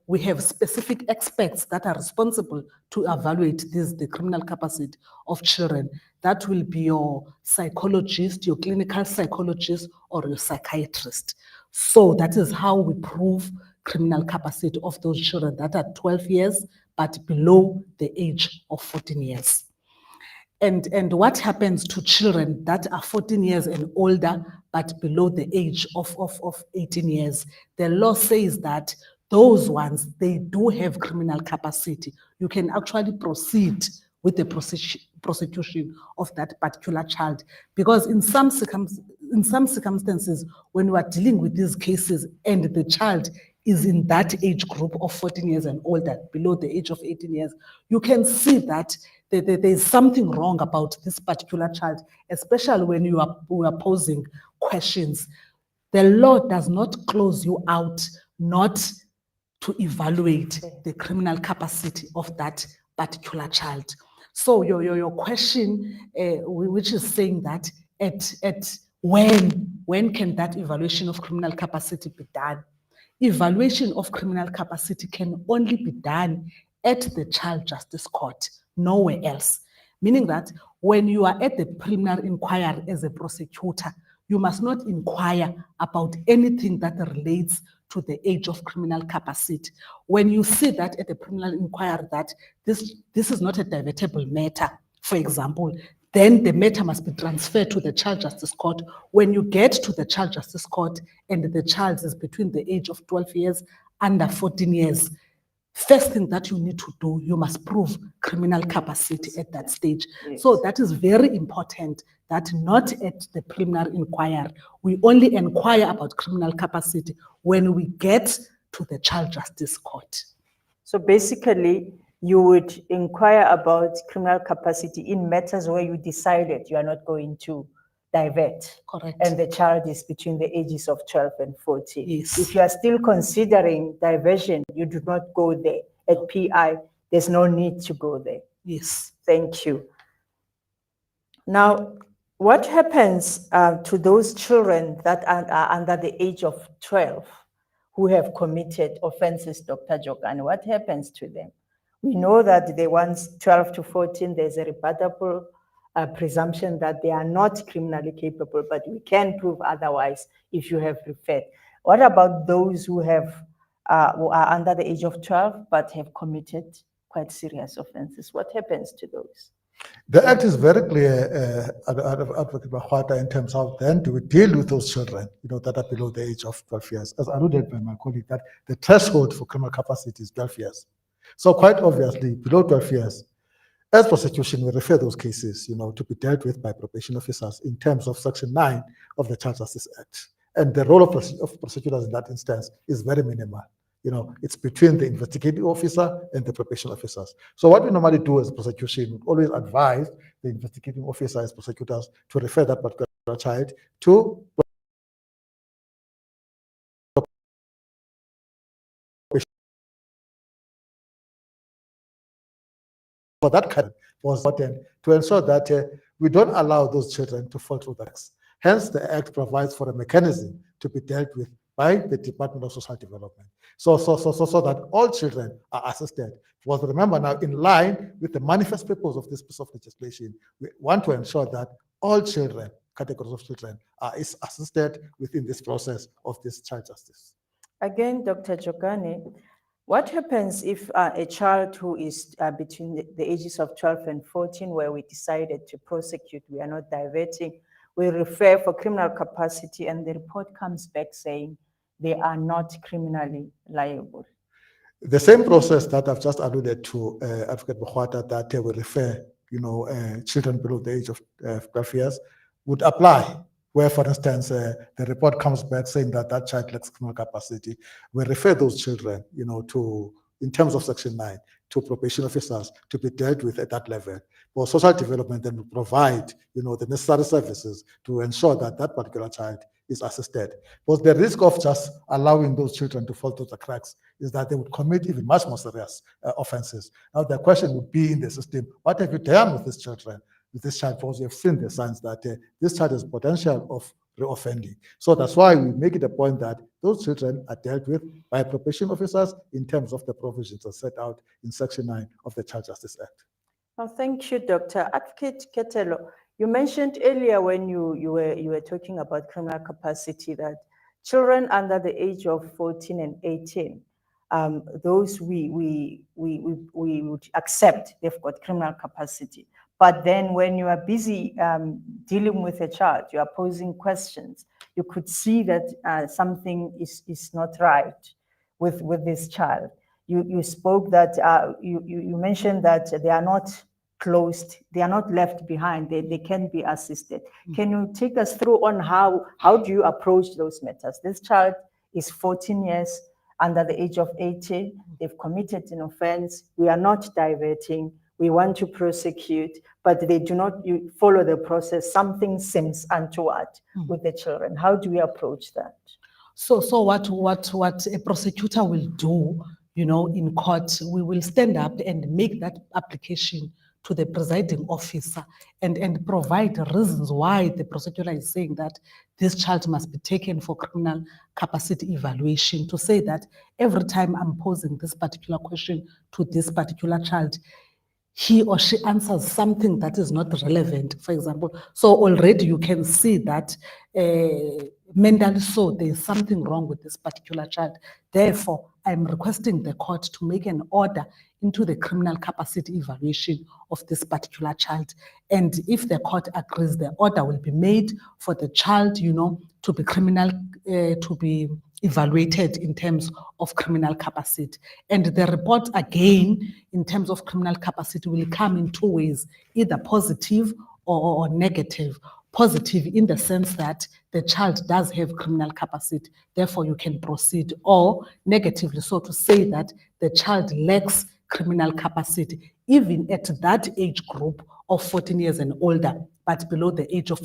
We have specific experts that are responsible to evaluate the criminal capacity of children. That will be your psychologist, your clinical psychologist, or your psychiatrist. So that is how we prove criminal capacity of those children that are 12 years, but below the age of 14 years. And what happens to children that are 14 years and older, but below the age of 18 years? The law says that those ones, they do have criminal capacity. You can actually proceed with the prosecution of that particular child. Because in some circumstances, when you are dealing with these cases and the child is in that age group of 14 years and older, below the age of 18 years, you can see that there's something wrong about this particular child, especially when you are posing questions. The law does not close you out not to evaluate the criminal capacity of that particular child. So your question, which is saying that at when can that evaluation of criminal capacity be done? Evaluation of criminal capacity can only be done at the Child Justice Court, nowhere else. Meaning that when you are at the preliminary inquiry as a prosecutor, you must not inquire about anything that relates to the age of criminal capacity. When you see that at the preliminary inquiry that this is not a divertible matter, for example, then the matter must be transferred to the Child Justice Court. When you get to the Child Justice Court and the child is between the age of 12 years, under 14 years, first thing that you need to do, you must prove criminal capacity at that stage. Yes. So that is very important, that not at the preliminary inquiry. We only inquire about criminal capacity when we get to the Child Justice Court. So basically, you would inquire about criminal capacity in matters where you decided you are not going to divert. Correct. And the child is between the ages of 12 and 14. Yes. If you are still considering diversion, you do not go there. At PI, there's no need to go there. Yes. Thank you. Now, what happens to those children that are under the age of 12 who have committed offenses, Dr. Jokane? What happens to them? We know that the ones 12 to 14, there's a rebuttable presumption that they are not criminally capable, but we can prove otherwise if you have referred. What about those who are under the age of 12 but have committed quite serious offenses? What happens to those? The Act is very clear, Advocate Mahwata, in terms of then do we deal with those children, that are below the age of 12 years. As alluded by my colleague, that the threshold for criminal capacity is 12 years. So quite obviously, below 12 years, as prosecution, we refer those cases, to be dealt with by probation officers in terms of Section 9 of the Child Justice Act. And the role of prosecutors in that instance is very minimal. It's between the investigating officer and the probation officers. So what we normally do as prosecution, we always advise the investigating officer as prosecutors to refer that particular child to for that kind was important to ensure that we don't allow those children to fall through the cracks. Hence, the Act provides for a mechanism to be dealt with by the Department of Social Development, so that all children are assisted. Because remember now, in line with the manifest purpose of this piece of legislation, we want to ensure that all children, categories of children, are assisted within this process of this child justice. Again, Dr. Jokane, what happens if a child who is between the ages of 12 and 14, where we decided to prosecute, we are not diverting, we refer for criminal capacity, and the report comes back saying they are not criminally liable? The same process that I've just alluded to, Advocate Mahwata, that we refer, children below the age of 12 years would apply. Where, for instance, the report comes back saying that that child lacks criminal capacity, we refer those children, in terms of Section 9, to probation officers to be dealt with at that level. For social development, then we provide, the necessary services to ensure that that particular child is assisted. But the risk of just allowing those children to fall through the cracks is that they would commit even much more serious offenses. Now, the question would be in the system, what have you done with these children? With this child, because we have seen the signs that this child has potential of reoffending. So that's why we make it a point that those children are dealt with by probation officers in terms of the provisions that set out in Section 9 of the Child Justice Act. Well, thank you, Dr. Advocate Ketelo. You mentioned earlier when you were talking about criminal capacity that children under the age of 14 and 18, those we would accept they've got criminal capacity. But then when you are busy dealing with a child, you are posing questions, you could see that something is not right. with this child. You spoke that, you mentioned that they are not closed, they are not left behind, they can be assisted. Can you take us through on how do you approach those matters? This child is 14 years under the age of 18, they've committed an offense, we are not diverting, we want to prosecute, but they do not follow the process. Something seems untoward with the children. How do we approach that? So what a prosecutor will do, in court, we will stand up and make that application to the presiding officer and provide reasons why the prosecutor is saying that this child must be taken for criminal capacity evaluation, to say that every time I'm posing this particular question to this particular child, he or she answers something that is not relevant, for example. So already you can see that mentally so there's something wrong with this particular child. Therefore, I'm requesting the court to make an order into the criminal capacity evaluation of this particular child. And if the court agrees, the order will be made for the child, to be to be evaluated in terms of criminal capacity. And the report again, in terms of criminal capacity, will come in two ways, either positive or negative. Positive in the sense that the child does have criminal capacity, therefore you can proceed, or negatively, so to say that the child lacks criminal capacity, even at that age group of 14 years and older, but below the age of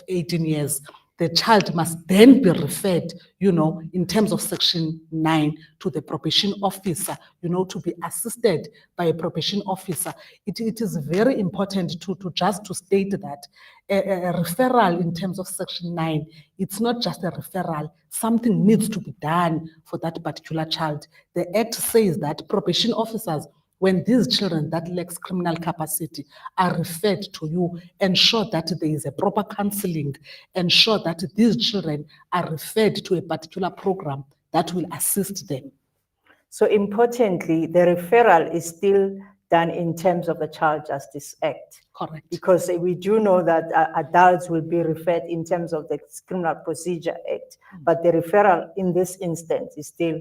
18 years. The child must then be referred, in terms of Section 9 to the probation officer, to be assisted by a probation officer. It is very important to state that a referral in terms of Section 9, it's not just a referral. Something needs to be done for that particular child. The Act says that probation officers, when these children that lacks criminal capacity are referred to you, ensure that there is a proper counseling, ensure that these children are referred to a particular program that will assist them. So importantly, the referral is still done in terms of the Child Justice Act. Correct. Because we do know that adults will be referred in terms of the Criminal Procedure Act, but the referral in this instance is still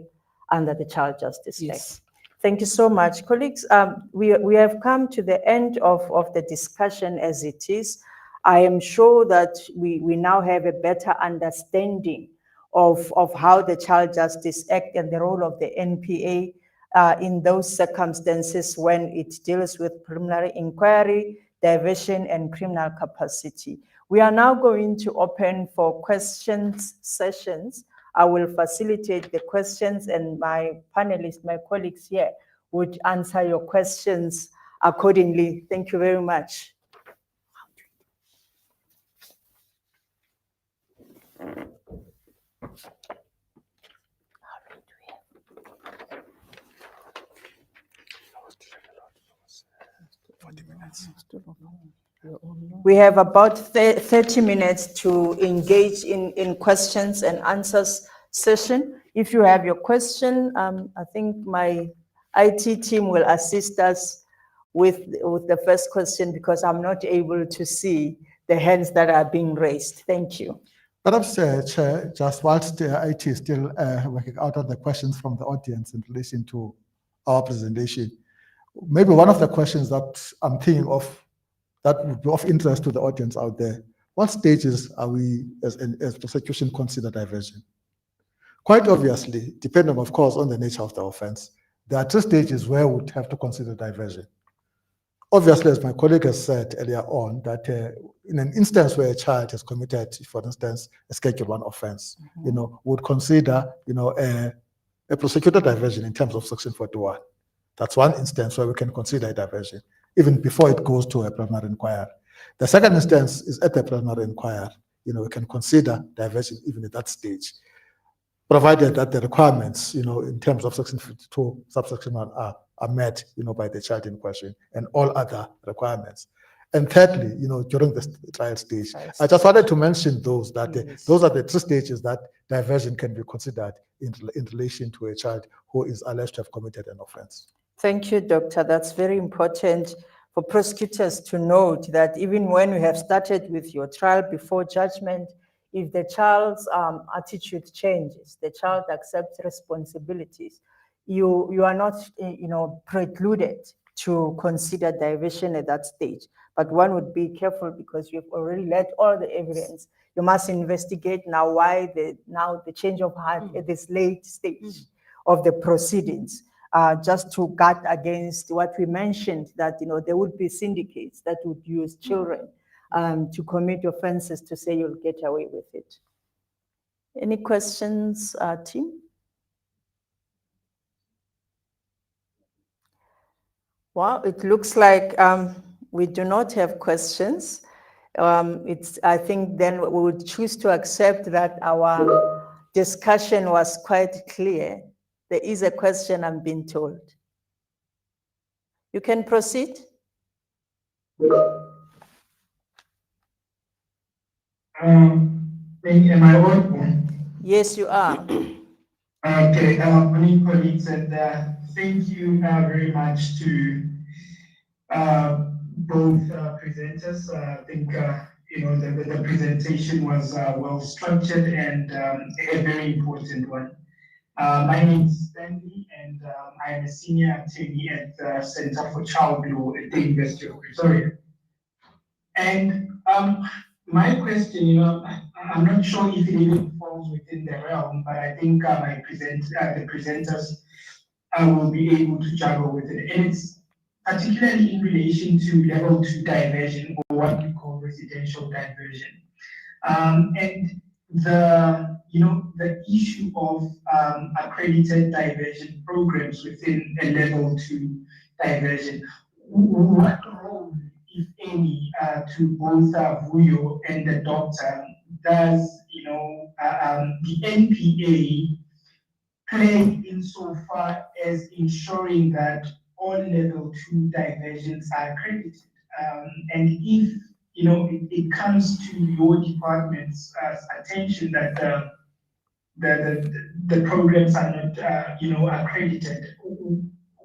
under the Child Justice Act. Thank you so much. Colleagues, we have come to the end of the discussion as it is. I am sure that we now have a better understanding of how the Child Justice Act and the role of the NPA in those circumstances when it deals with preliminary inquiry, diversion, and criminal capacity. We are now going to open for questions sessions. I will facilitate the questions, and my panelists, my colleagues here, would answer your questions accordingly. Thank you very much. We have about 30 minutes to engage in questions and answers session. If you have your question, I think my IT team will assist us with the first question, because I'm not able to see the hands that are being raised. Thank you. Perhaps, Chair, just whilst the IT is still working out of the questions from the audience in relation to our presentation, maybe one of the questions that I'm thinking of that would be of interest to the audience out there: what stages are we as prosecution consider diversion? Quite obviously, depending of course on the nature of the offense, there are 2 stages where we would have to consider diversion. Obviously, as my colleague has said earlier on, that in an instance where a child has committed, for instance, a Schedule 1 offense, would consider, a prosecutor diversion in terms of Section 41. That's one instance where we can consider a diversion, even before it goes to a preliminary inquiry. The second instance is at the preliminary inquiry. We can consider diversion even at that stage, provided that the requirements, in terms of Section 52, subsection 1 are met, by the child in question, and all other requirements. And thirdly, during the trial stage, I just wanted to mention those that those are the 2 stages that diversion can be considered in relation to a child who is alleged to have committed an offense. Thank you, Doctor. That's very important for prosecutors to note that even when you have started with your trial before judgment, if the child's attitude changes, the child accepts responsibilities, you are not, precluded to consider diversion at that stage. But one would be careful because you've already let all the evidence. You must investigate now why the change of heart at this late stage of the proceedings, just to guard against what we mentioned, that there would be syndicates that would use children to commit offenses to say you'll get away with it. Any questions, team? Well, it looks like we do not have questions. I think then we would choose to accept that our discussion was quite clear. There is a question, I'm being told. You can proceed. Am I audible? Yes, you are. Okay, morning colleagues, and thank you very much to both presenters. I think the presentation was well structured and a very important one. My name is Stanley, and I am a senior attorney at the Center for Child Law at the University of Pretoria. And my question, I'm not sure if it even falls within the realm, but I think the presenters will be able to juggle with it. And it's particularly in relation to level 2 diversion, or what we call residential diversion. And the issue of accredited diversion programs within a level 2 diversion. What role, if any, to both Vuyo and the doctor does the NPA play insofar as ensuring that all level 2 diversions are accredited? And if it comes to your department's attention that the programs are not accredited,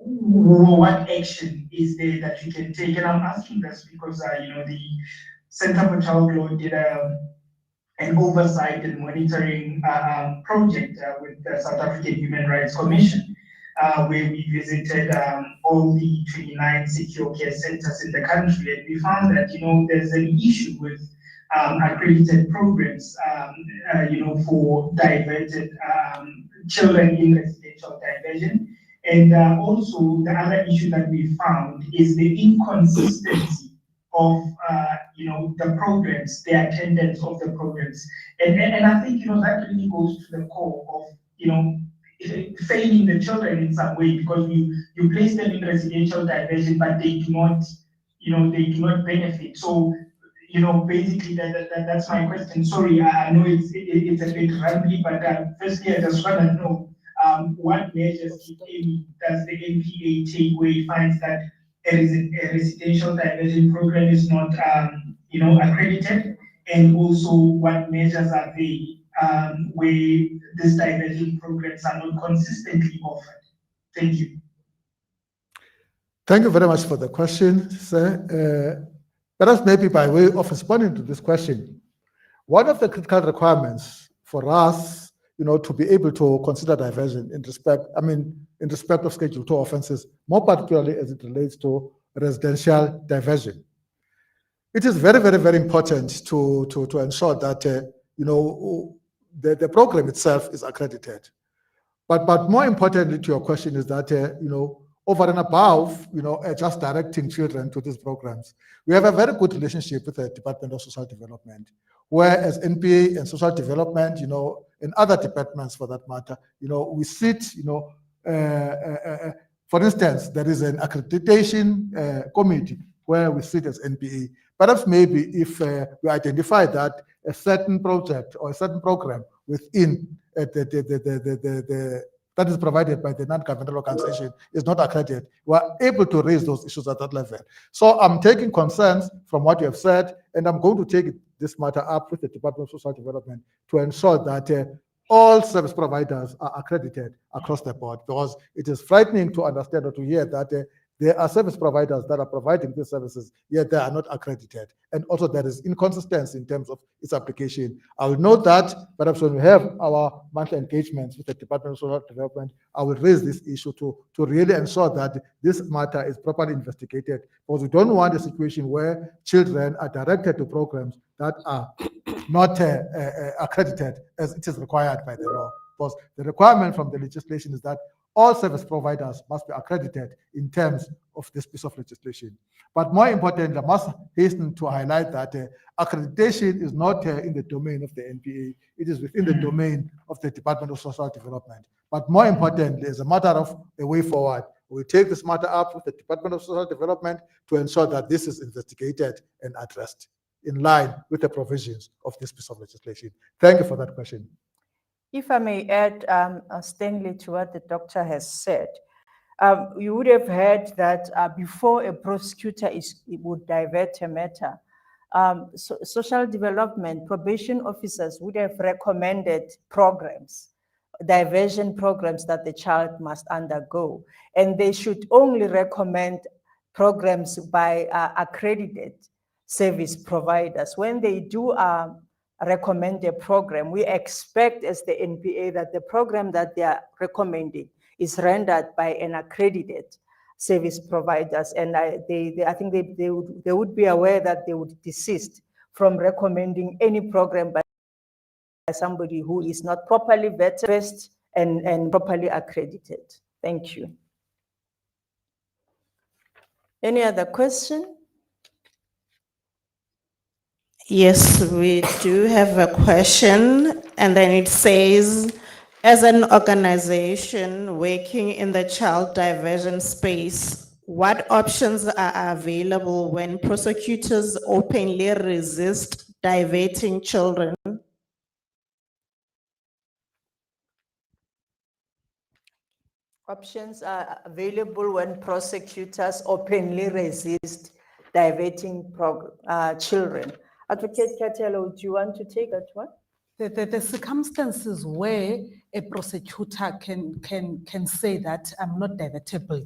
what action is there that you can take? And I'm asking this because the Center for Child Law did an oversight and monitoring project with the South African Human Rights Commission, where we visited all the 29 secure care centers in the country, and we found that there's an issue with accredited programs, for diverted children in residential diversion. And also the other issue that we found is the inconsistency of the programs, the attendance of the programs, and I think that really goes to the core of failing the children in some way, because you place them in residential diversion, but they do not benefit. So basically that's my question. Sorry, I know it's a bit rambly, but firstly I just want to know what measures, if any, does the NPA take where it finds that a residential diversion program is not accredited, and also what measures are they where these diversion programs are not consistently offered? Thank you. Thank you very much for the question, sir. Perhaps maybe by way of responding to this question, one of the critical requirements for us, to be able to consider diversion in respect of Schedule 2 offenses, more particularly as it relates to residential diversion. It is very, very, very important to ensure that the program itself is accredited. But more importantly to your question is that over and above just directing children to these programs, we have a very good relationship with the Department of Social Development, where as NPA and Social Development, and other departments for that matter, we sit, for instance, there is an accreditation committee where we sit as NPA. Perhaps maybe if we identify that a certain project or a certain program within that is provided by the non-governmental organization is not accredited, we are able to raise those issues at that level. So I'm taking concerns from what you have said, and I'm going to take this matter up with the Department of Social Development to ensure that all service providers are accredited across the board, because it is frightening to understand or to hear that There are service providers that are providing these services, yet they are not accredited. And also there is inconsistency in terms of its application. I will note that perhaps when we have our monthly engagements with the Department of Social Development, I will raise this issue to really ensure that this matter is properly investigated, because we don't want a situation where children are directed to programs that are not accredited as it is required by the law. Because the requirement from the legislation is that all service providers must be accredited in terms of this piece of legislation. But more importantly, I must hasten to highlight that accreditation is not in the domain of the NPA. It is within the domain of the Department of Social Development. But more importantly, as a matter of a way forward, we take this matter up with the Department of Social Development to ensure that this is investigated and addressed in line with the provisions of this piece of legislation. Thank you for that question. If I may add, Stanley, to what the doctor has said, you would have heard that before a prosecutor would divert a matter, social development probation officers would have recommended programs, diversion programs that the child must undergo, and they should only recommend programs by accredited service providers. When they do recommend a program, we expect as the NPA that the program that they are recommending is rendered by an accredited service providers, and I think they would be aware that they would desist from recommending any program by somebody who is not properly vetted and properly accredited. Thank you. Any other question? Yes, we do have a question, and then it says, as an organization working in the child diversion space, what options are available when prosecutors openly resist diverting children? Options are available when prosecutors openly resist diverting children. Advocate Katelo, do you want to take that one? The circumstances where a prosecutor can say that I'm not divertible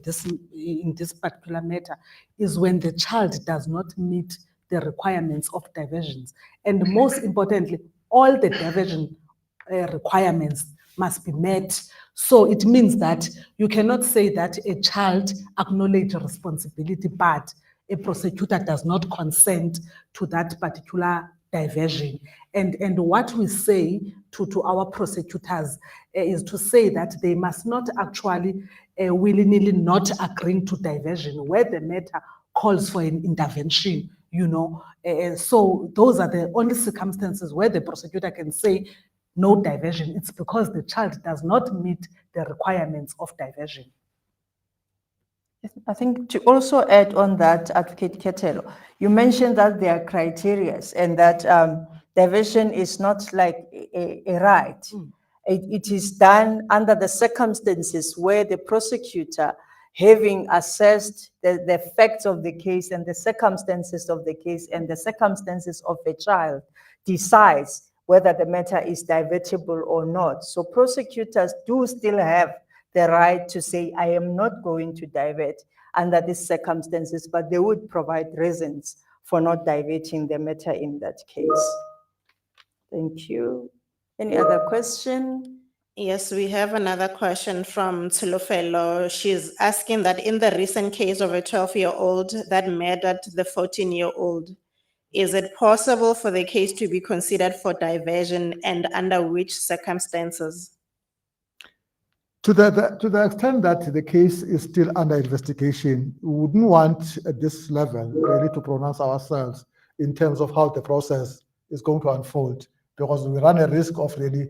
in this particular matter is when the child does not meet the requirements of diversions. And most importantly, all the diversion requirements must be met. So it means that you cannot say that a child acknowledges responsibility, but a prosecutor does not consent to that particular diversion. And what we say to our prosecutors is to say that they must not actually willy-nilly not agreeing to diversion where the matter calls for an intervention, so those are the only circumstances where the prosecutor can say no diversion. It's because the child does not meet the requirements of diversion. I think to also add on that, Advocate Ketelo, you mentioned that there are criteria and that diversion is not like a right. It is done under the circumstances where the prosecutor, having assessed the facts of the case and the circumstances of the case and the circumstances of a child, decides whether the matter is divertible or not. So prosecutors do still have the right to say, I am not going to divert under these circumstances, but they would provide reasons for not diverting the matter in that case. Thank you. Any other question? Yes, we have another question from Tsilofelo. She's asking that in the recent case of a 12-year-old that murdered the 14-year-old, is it possible for the case to be considered for diversion, and under which circumstances? To the extent that the case is still under investigation, we wouldn't want at this level really to pronounce ourselves in terms of how the process is going to unfold, because we run a risk of really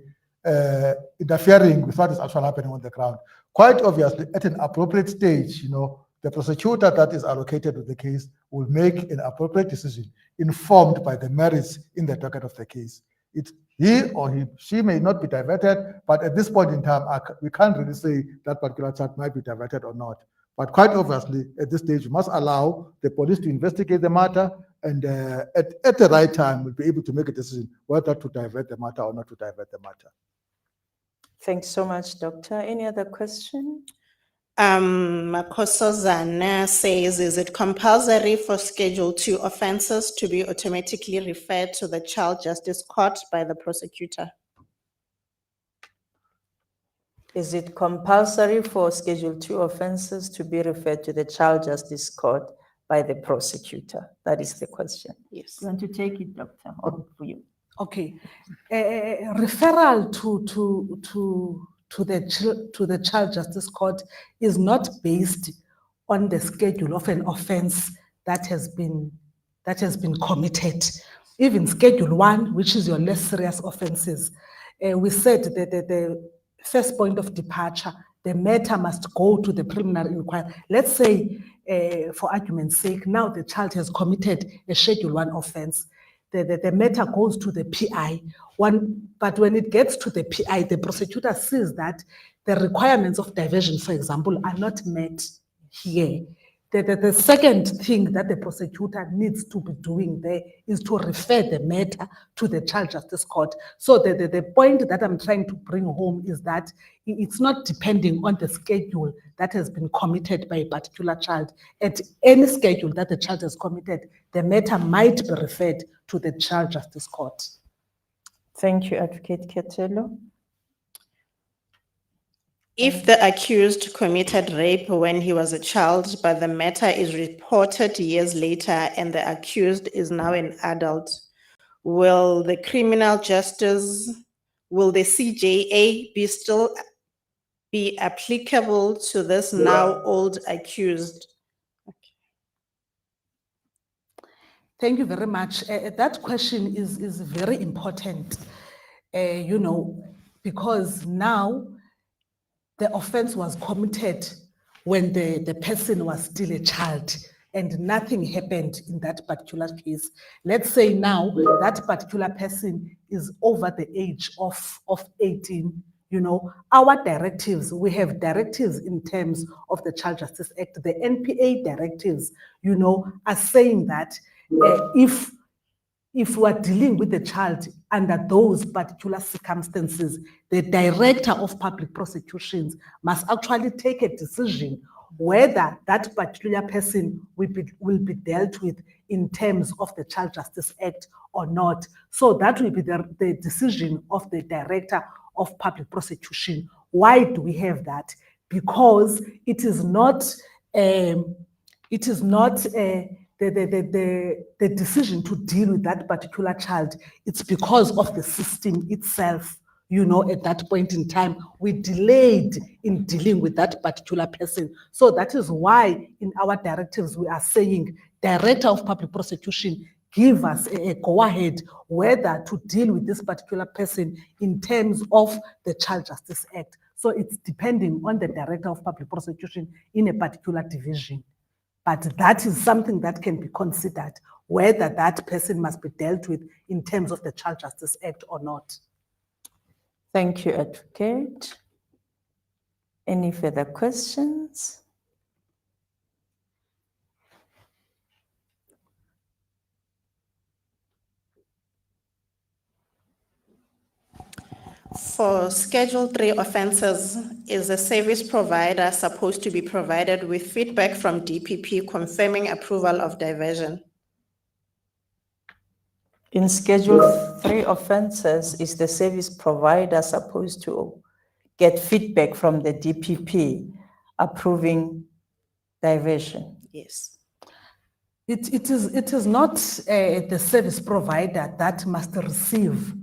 interfering with what is actually happening on the ground. Quite obviously, at an appropriate stage, the prosecutor that is allocated with the case will make an appropriate decision informed by the merits in the docket of the case. He or she may not be diverted, but at this point in time, we can't really say that particular child might be diverted or not. But quite obviously, at this stage, we must allow the police to investigate the matter, and at the right time, we'll be able to make a decision whether to divert the matter or not to divert the matter. Thanks so much, Doctor. Any other question? Makosazana says, is it compulsory for Schedule 2 offenses to be automatically referred to the Child Justice Court by the prosecutor? Is it compulsory for Schedule 2 offenses to be referred to the Child Justice Court by the prosecutor? That is the question. Yes. You want to take it, Doctor, or for you? Okay, referral to the Child Justice Court is not based on the schedule of an offence that has been committed. Even Schedule 1, which is your less serious offences, we said that the first point of departure, the matter must go to the preliminary inquiry. Let's say, for argument's sake, now the child has committed a Schedule 1 offence. The matter goes to the PI. But when it gets to the PI, the prosecutor sees that the requirements of diversion, for example, are not met here. The second thing that the prosecutor needs to be doing there is to refer the matter to the Child Justice Court. So the point that I'm trying to bring home is that it's not depending on the schedule that has been committed by a particular child. At any schedule that the child has committed, the matter might be referred to the Child Justice Court. Thank you, Advocate Ketelo. If the accused committed rape when he was a child, but the matter is reported years later and the accused is now an adult, will the CJA still be applicable to this now old accused? Thank you very much. That question is very important, because now the offense was committed when the person was still a child and nothing happened in that particular case. Let's say now that particular person is over the age of 18. Our directives, we have directives in terms of the Child Justice Act. The NPA directives, are saying that if we are dealing with the child under those particular circumstances, the Director of Public Prosecutions must actually take a decision whether that particular person will be dealt with in terms of the Child Justice Act or not. So that will be the decision of the Director of Public Prosecution. Why do we have that? Because it is not the decision to deal with that particular child. It's because of the system itself. At that point in time, we delayed in dealing with that particular person. So that is why in our directives, we are saying, Director of Public Prosecution, give us a go-ahead whether to deal with this particular person in terms of the Child Justice Act. So it's depending on the Director of Public Prosecution in a particular division. But that is something that can be considered, whether that person must be dealt with in terms of the Child Justice Act or not. Thank you, Advocate. Any further questions? For Schedule 3 offenses, is the service provider supposed to be provided with feedback from DPP confirming approval of diversion? In Schedule 3 offenses, is the service provider supposed to get feedback from the DPP approving diversion? Yes. It is not the service provider that must receive,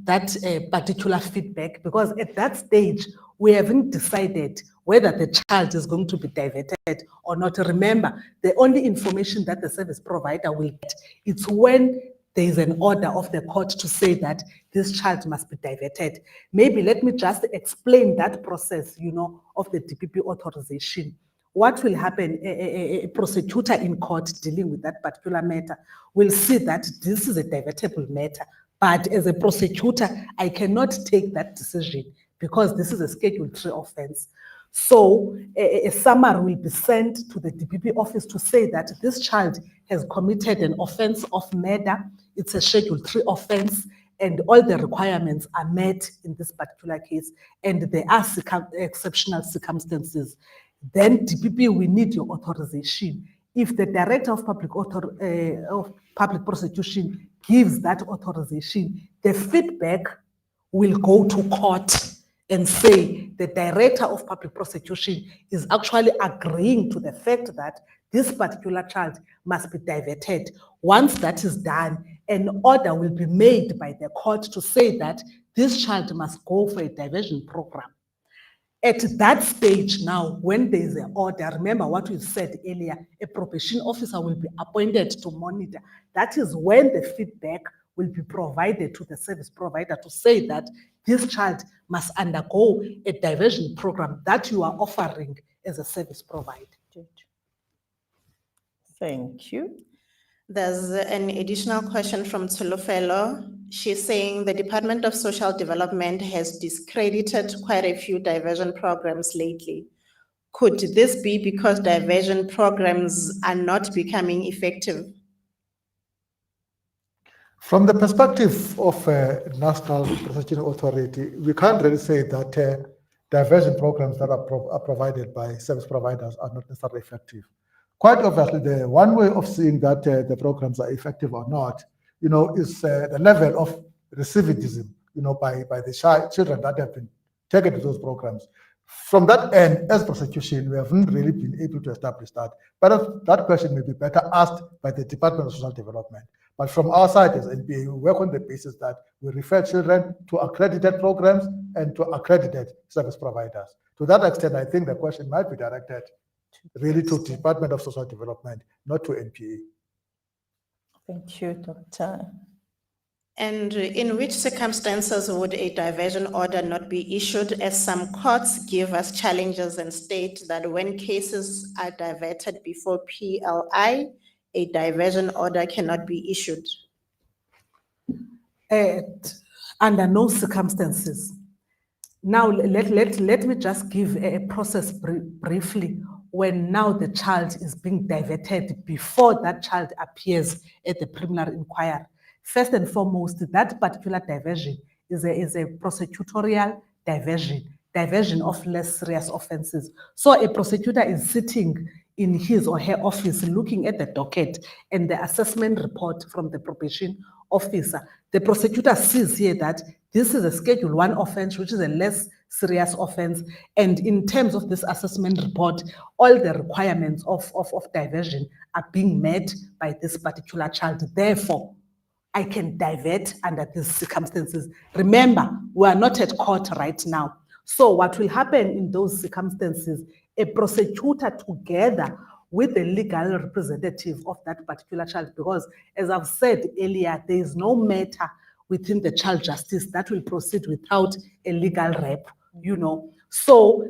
that particular feedback, because at that stage, we haven't decided whether the child is going to be diverted or not. Remember, the only information that the service provider will get, it's when there is an order of the court to say that this child must be diverted. Maybe let me just explain that process, of the DPP authorization. What will happen, a prosecutor in court dealing with that particular matter will see that this is a divertible matter. But as a prosecutor, I cannot take that decision because this is a Schedule 3 offense. So a summary will be sent to the DPP office to say that this child has committed an offense of murder. It's a Schedule 3 offense, and all the requirements are met in this particular case, and there are exceptional circumstances, then DPP, we need your authorization. If the Director of Public Prosecution gives that authorization, the feedback will go to court and say the Director of Public Prosecution is actually agreeing to the fact that this particular child must be diverted. Once that is done, an order will be made by the court to say that this child must go for a diversion program. At that stage now, when there is an order, remember what we said earlier, a probation officer will be appointed to monitor. That is when the feedback will be provided to the service provider to say that this child must undergo a diversion program that you are offering as a service provider. Thank you. There's an additional question from Tsolofelo. She's saying the Department of Social Development has discredited quite a few diversion programs lately. Could this be because diversion programs are not becoming effective? From the perspective of National Prosecuting Authority, we can't really say that diversion programs that are provided by service providers are not necessarily effective. Quite obviously, the one way of seeing that the programs are effective or not, is the level of recidivism, by the children that have been taken to those programs. From that end, as prosecution, we haven't really been able to establish that. But that question may be better asked by the Department of Social Development. But from our side as NPA, we work on the basis that we refer children to accredited programs and to accredited service providers. To that extent, I think the question might be directed really to the Department of Social Development, not to NPA. Thank you, Dr. And in which circumstances would a diversion order not be issued, as some courts give us challenges and state that when cases are diverted before PLI, a diversion order cannot be issued? Under no circumstances. Now, let me just give a process briefly when now the child is being diverted before that child appears at the preliminary inquiry. First and foremost, that particular diversion is a prosecutorial diversion of less serious offenses. So a prosecutor is sitting in his or her office looking at the docket and the assessment report from the probation officer. The prosecutor sees here that this is a Schedule 1 offense, which is a less serious offense. And in terms of this assessment report, all the requirements of diversion are being met by this particular child. Therefore, I can divert under these circumstances. Remember, we are not at court right now. So what will happen in those circumstances, a prosecutor together with the legal representative of that particular child, because as I've said earlier, there is no matter within the child justice that will proceed without a legal rep, So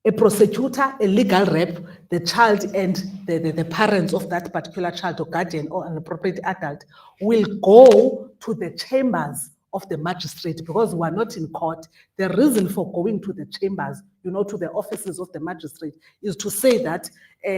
a prosecutor, a legal rep, the child and the parents of that particular child or guardian or an appropriate adult will go to the chambers of the magistrate, because we are not in court. The reason for going to the chambers, to the offices of the magistrate, is to say that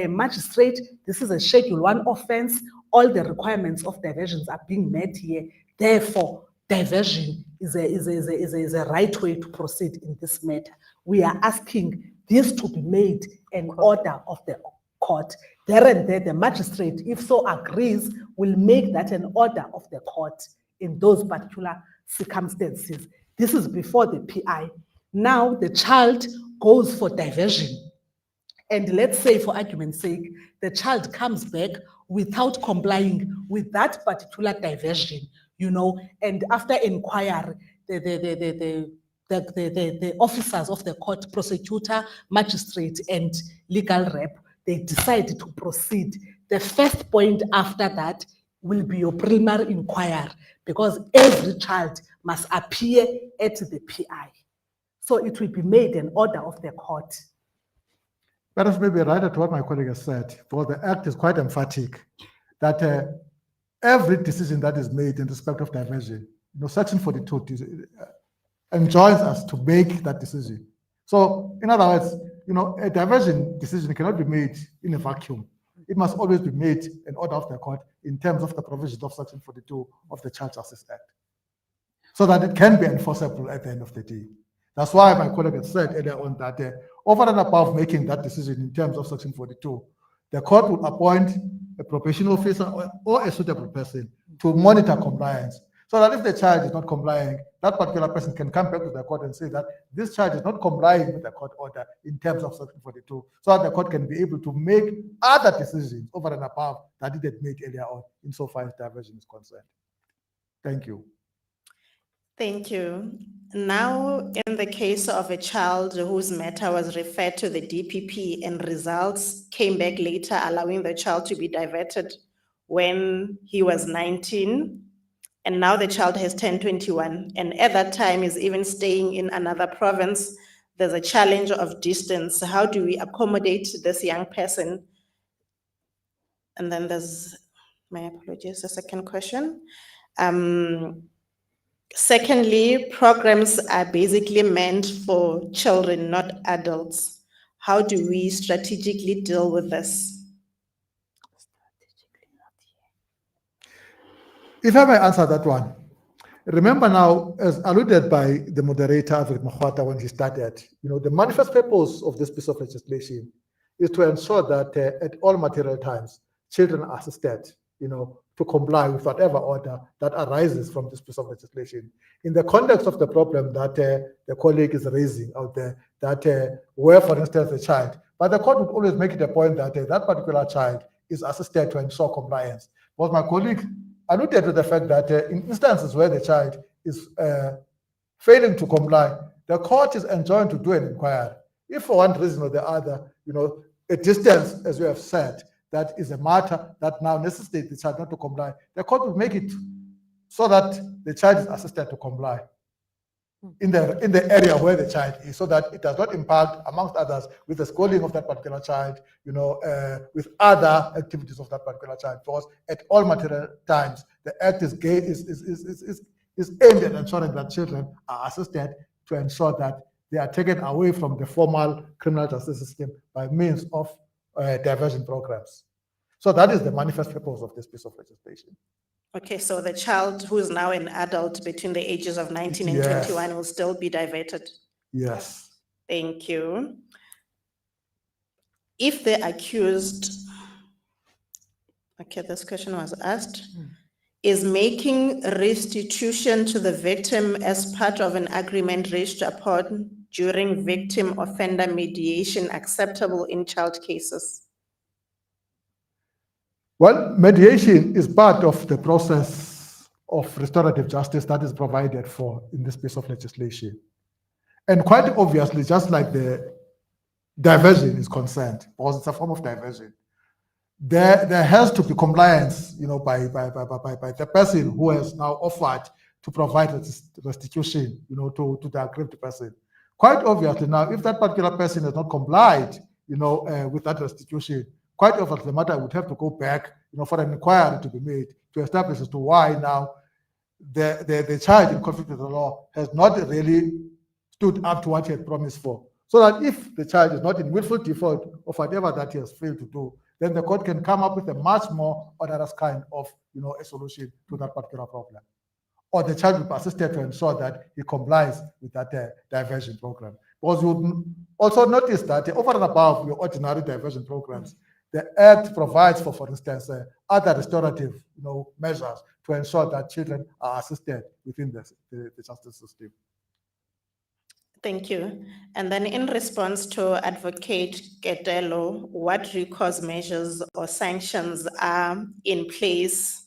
magistrate, this is a Schedule 1 offense, all the requirements of diversions are being met here. Therefore, diversion is a right way to proceed in this matter. We are asking this to be made an order of the court. There and there, the magistrate, if so agrees, will make that an order of the court in those particular circumstances. This is before the PI. Now the child goes for diversion. And let's say, for argument's sake, the child comes back without complying with that particular diversion, and after inquiry, the officers of the court, prosecutor, magistrate, and legal rep, they decide to proceed. The first point after that will be your preliminary inquiry, because every child must appear at the PI. So it will be made an order of the court. But if maybe right at what my colleague has said, for the Act is quite emphatic that every decision that is made in respect of diversion, Section 42 enjoins us to make that decision. So, in other words, a diversion decision cannot be made in a vacuum. It must always be made an order of the court in terms of the provisions of Section 42 of the Child Justice Act. so that it can be enforceable at the end of the day. That's why my colleague had said earlier on that over and above making that decision in terms of Section 42, the court would appoint a probation officer or a suitable person to monitor compliance. So that if the child is not complying, that particular person can come back to the court and say that this child is not complying with the court order in terms of Section 42, so that the court can be able to make other decisions over and above that it had made earlier on, insofar as diversion is concerned. Thank you. Thank you. Now, in the case of a child whose matter was referred to the DPP and results came back later, allowing the child to be diverted when he was 19, and now the child has turned 21, and at that time is even staying in another province, there's a challenge of distance. How do we accommodate this young person? And then there's, my apologies, the second question. Secondly, programs are basically meant for children, not adults. How do we strategically deal with this? If I may answer that one, remember now, as alluded by the moderator, Advocate Mohata, when he started, the manifest purpose of this piece of legislation is to ensure that at all material times, children are assisted, to comply with whatever order that arises from this piece of legislation. In the context of the problem that the colleague is raising out there, that where, for instance, a child, but the court would always make it a point that that particular child is assisted to ensure compliance. But my colleague alluded to the fact that in instances where the child is failing to comply, the court is enjoined to do an inquiry. If for one reason or the other, a distance, as we have said, that is a matter that now necessitates the child not to comply, the court will make it so that the child is assisted to comply in the area where the child is, so that it does not impact, amongst others, with the schooling of that particular child, with other activities of that particular child. Because at all material times, the act is aimed at ensuring that children are assisted to ensure that they are taken away from the formal criminal justice system by means of diversion programs. So that is the manifest purpose of this piece of legislation. Okay, so the child who is now an adult between the ages of 19 and Yes. 21 will still be diverted. Yes. Thank you. If the accused, okay, this question was asked, is making restitution to the victim as part of an agreement reached upon during victim-offender mediation acceptable in child cases? Well, mediation is part of the process of restorative justice that is provided for in this piece of legislation. And quite obviously, just like the diversion is concerned, because it's a form of diversion, there has to be compliance, by the person who has now offered to provide restitution, to the aggrieved person. Quite obviously now, if that particular person has not complied, with that restitution, quite obviously the matter would have to go back, for an inquiry to be made to establish as to why now the child in conflict with the law has not really stood up to what he had promised for. So that if the child is not in willful default of whatever that he has failed to do, then the court can come up with a much more onerous kind of, a solution to that particular problem. Or the child will be assisted to ensure that he complies with that diversion program. Because you would also notice that over and above your ordinary diversion programs, the Act provides for instance, other restorative, measures to ensure that children are assisted within the justice system. Thank you. And then in response to Advocate Ketelo, what recourse measures or sanctions are in place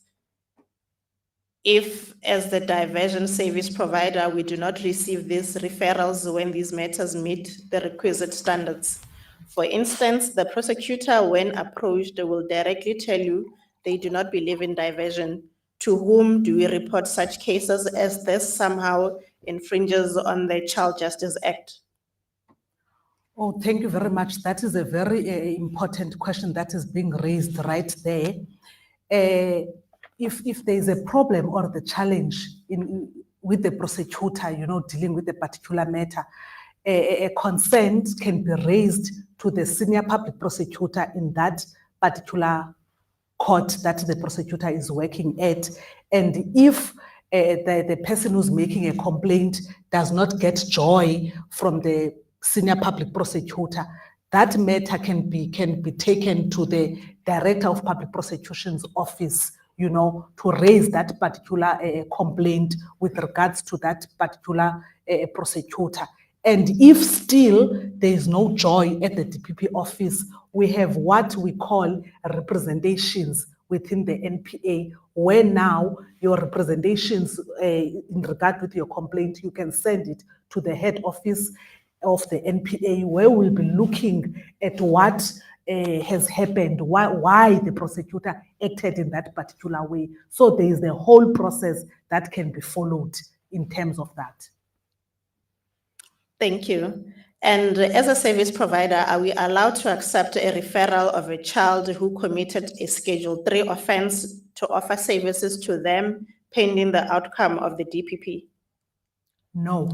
if, as the diversion service provider, we do not receive these referrals when these matters meet the requisite standards? For instance, the prosecutor, when approached, will directly tell you they do not believe in diversion. To whom do we report such cases, as this somehow infringes on the Child Justice Act? Oh, thank you very much. That is a very important question that is being raised right there. If there is a problem or the challenge with the prosecutor, dealing with a particular matter, a consent can be raised to the senior public prosecutor in that particular court that the prosecutor is working at. And if the person who's making a complaint does not get joy from the senior public prosecutor, that matter can be taken to the Director of Public Prosecution's office, to raise that particular complaint with regards to that particular prosecutor. And if still there is no joy at the DPP office, we have what we call representations within the NPA, where now your representations in regard with your complaint, you can send it to the head office of the NPA, where we'll be looking at what has happened, why the prosecutor acted in that particular way. So there is the whole process that can be followed in terms of that. Thank you. And as a service provider, are we allowed to accept a referral of a child who committed a Schedule 3 offense to offer services to them pending the outcome of the DPP? No,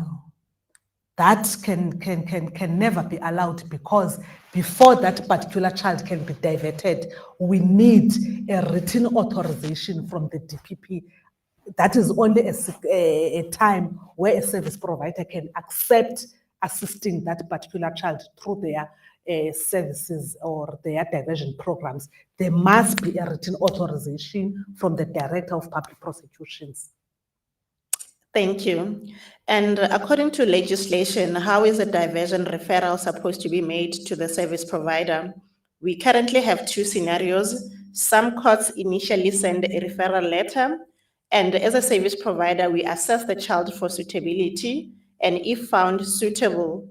that can never be allowed, because before that particular child can be diverted, we need a written authorization from the DPP. That is only a time where a service provider can accept assisting that particular child through their services or their diversion programs. There must be a written authorization from the Director of Public Prosecutions. Thank you. And according to legislation, how is a diversion referral supposed to be made to the service provider? We currently have two scenarios. Some courts initially send a referral letter, and as a service provider, we assess the child for suitability, and if found suitable,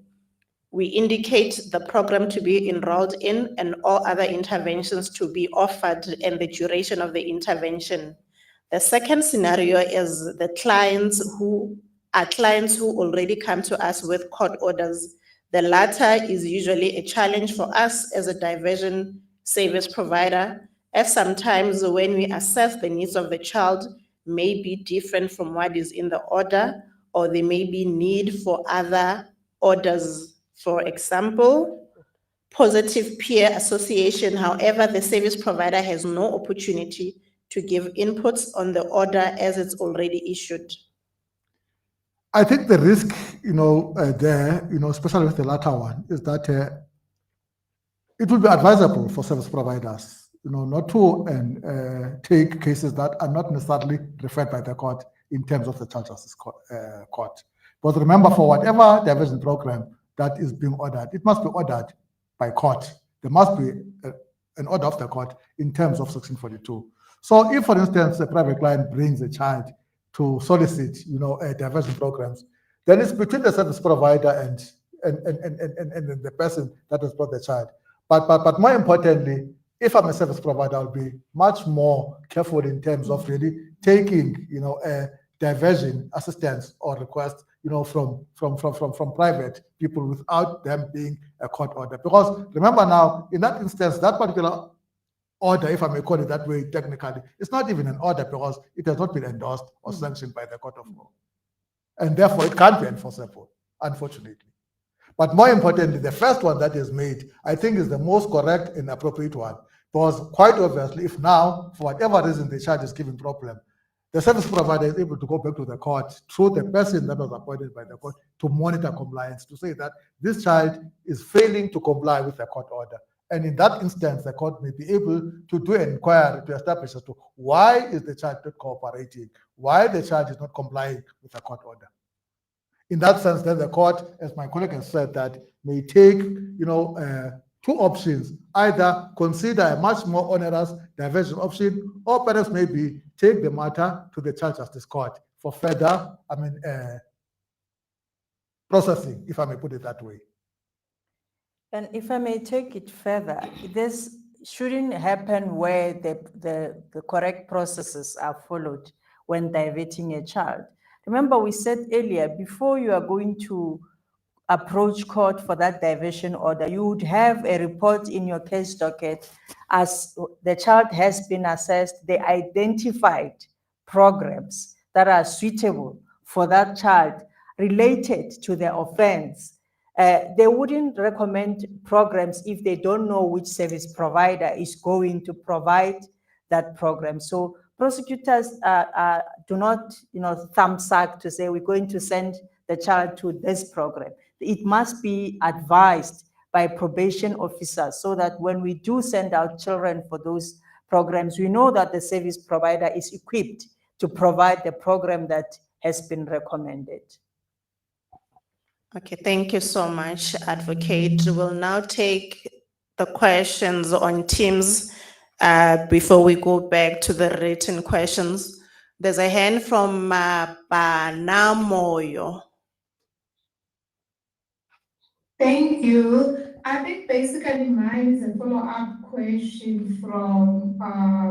we indicate the program to be enrolled in and all other interventions to be offered and the duration of the intervention. The second scenario is the clients who already come to us with court orders. The latter is usually a challenge for us as a diversion service provider, as sometimes when we assess the needs of the child may be different from what is in the order, or there may be need for other orders. For example, positive peer association. However, the service provider has no opportunity to give inputs on the order as it's already issued. I think the risk, there, especially with the latter one, is that it will be advisable for service providers, not to take cases that are not necessarily referred by the court in terms of the child justice court. But remember, for whatever diversion program that is being ordered, it must be ordered by court. There must be an order of the court in terms of Section 42. So if, for instance, a private client brings a child to solicit, diversion programs, then it's between the service provider and the person that has brought the child. But more importantly, if I'm a service provider, I'll be much more careful in terms of really taking, a diversion assistance or request, from private people without them being a court order. Because remember now, in that instance, that particular order, if I may call it that way technically, it's not even an order because it has not been endorsed or sanctioned by the court of law. And therefore, it can't be enforceable, unfortunately. But more importantly, the first one that is made, I think, is the most correct and appropriate one. Because quite obviously, if now, for whatever reason, the child is giving problem, the service provider is able to go back to the court through the person that was appointed by the court to monitor compliance, to say that this child is failing to comply with the court order. And in that instance, the court may be able to do an inquiry to establish as to why is the child not cooperating, why the child is not complying with the court order. In that sense, then the court, as my colleague has said, that may take, two options: either consider a much more onerous diversion option, or perhaps maybe take the matter to the child justice court for further, processing, if I may put it that way. And if I may take it further, this shouldn't happen where the correct processes are followed when diverting a child. Remember, we said earlier, before you are going to approach court for that diversion order, you would have a report in your case docket as the child has been assessed, the identified programs that are suitable for that child related to the offense. They wouldn't recommend programs if they don't know which service provider is going to provide that program. So prosecutors do not, thumb suck to say we're going to send the child to this program. It must be advised by probation officers so that when we do send out children for those programs, we know that the service provider is equipped to provide the program that has been recommended. Okay, thank you so much, Advocate. We'll now take the questions on Teams before we go back to the written questions. There's a hand from Banamoyo. Thank you. I think basically mine is a follow-up question from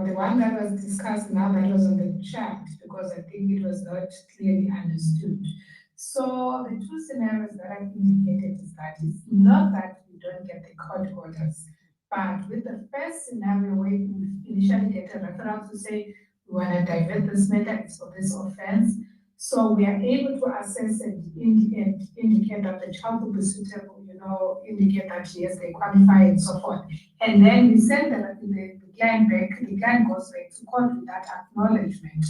the one that was discussed now that was on the chat, because I think it was not clearly understood. So the two scenarios that I indicated is that it's not that we don't get the court orders, but with the first scenario where we initially get a referral to say we want to divert this matter, it's for this offense. So we are able to assess and indicate that the child will be suitable, indicate that yes, they qualify and so forth. And then we send the client back, the client goes back to court with that acknowledgement,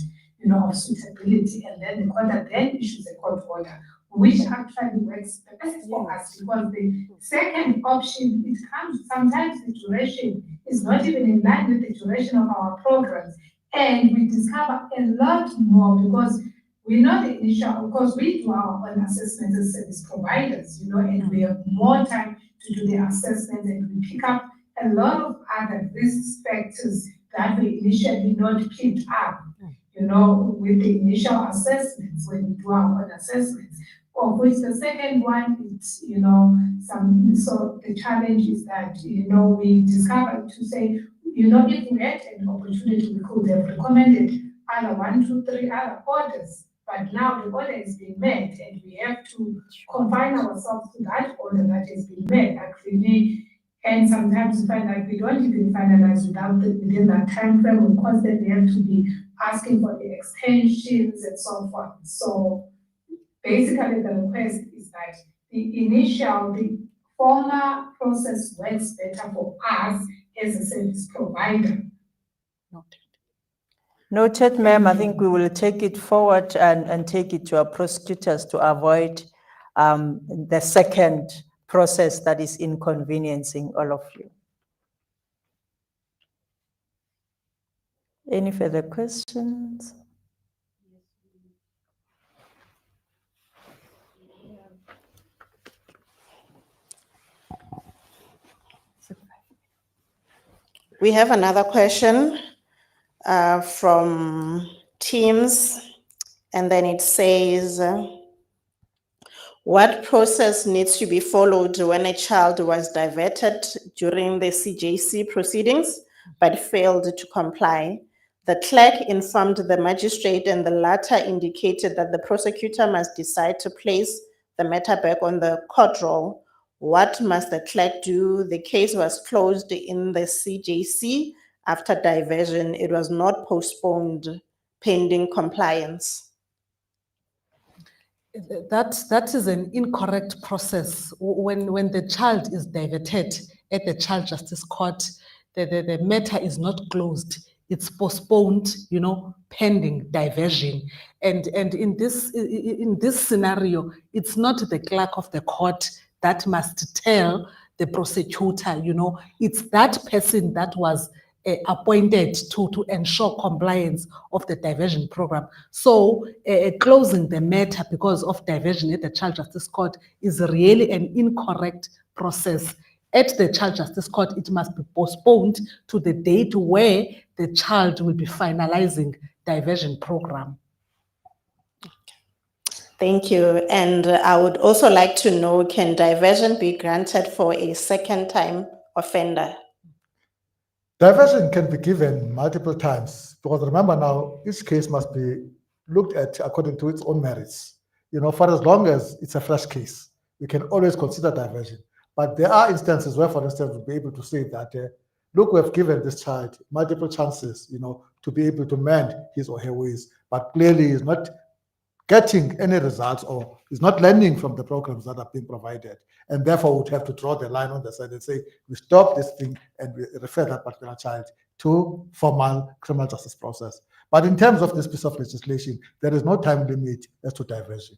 of suitability, and then the court then issues a court order, which actually works best for us, because the second option, it comes, sometimes the duration is not even in line with the duration of our programs. And we discover a lot more because we know the initial, because we do our own assessments as service providers, and we have more time to do the assessments, and we pick up a lot of other risk factors that we initially not picked up, with the initial assessments when we do our own assessments. Of which the second one is, so the challenge is that, we discovered to say, if we had an opportunity, we could have recommended either 1, 2, 3 other orders. But now the order is being met, and we have to confine ourselves to that order that has been met, actually. And sometimes we find that we don't even finalize within that time frame. We constantly have to be asking for the extensions and so forth. So basically the request is that the former process works better for us as a service provider. Noted, ma'am. I think we will take it forward and take it to our prosecutors to avoid the second process that is inconveniencing all of you. Any further questions? We have another question from Teams, and then it says, what process needs to be followed when a child was diverted during the CJC proceedings but failed to comply? The clerk informed the magistrate, and the latter indicated that the prosecutor must decide to place the matter back on the court roll. What must the clerk do? The case was closed in the CJC after diversion. It was not postponed pending compliance. That is an incorrect process. When the child is diverted at the Child Justice Court, the matter is not closed. It's postponed, pending diversion. And in this scenario, it's not the clerk of the court that must tell the prosecutor, it's that person that was appointed to ensure compliance of the diversion program. So closing the matter because of diversion at the Child Justice Court is really an incorrect process. At the Child Justice Court, it must be postponed to the date where the child will be finalizing diversion program. Thank you. And I would also like to know, can diversion be granted for a second-time offender? Diversion can be given multiple times, because remember now, each case must be looked at according to its own merits. For as long as it's a fresh case, you can always consider diversion. But there are instances where, for instance, we'll be able to say that, look, we have given this child multiple chances, to be able to mend his or her ways, but clearly is not getting any results or is not learning from the programs that are being provided. And therefore would have to draw the line on the side and say, we stop this thing and we refer that particular child to formal criminal justice process. But in terms of this piece of legislation, there is no time limit as to diversion.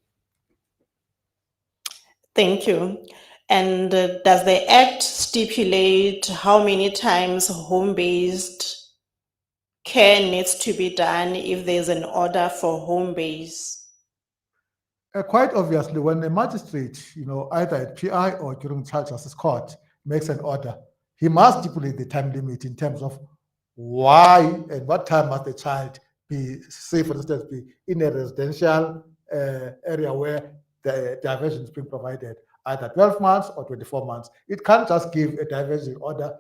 Thank you. And does the Act stipulate how many times home-based care needs to be done if there's an order for home base? Quite obviously, when a magistrate, either at PI or during child justice court makes an order, he must stipulate the time limit in terms of why and what time must the child be, say for instance, be in a residential area where the diversion is being provided, either 12 months or 24 months. It can't just give a diversion order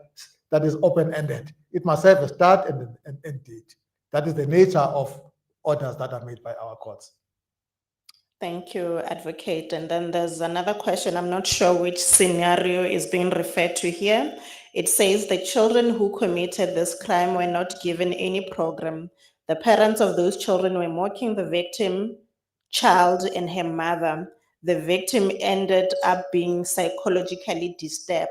that is open-ended. It must have a start and an end date. That is the nature of orders that are made by our courts. Thank you, Advocate. And then there's another question. I'm not sure which scenario is being referred to here. It says the children who committed this crime were not given any program. The parents of those children were mocking the victim child and her mother. The victim ended up being psychologically disturbed.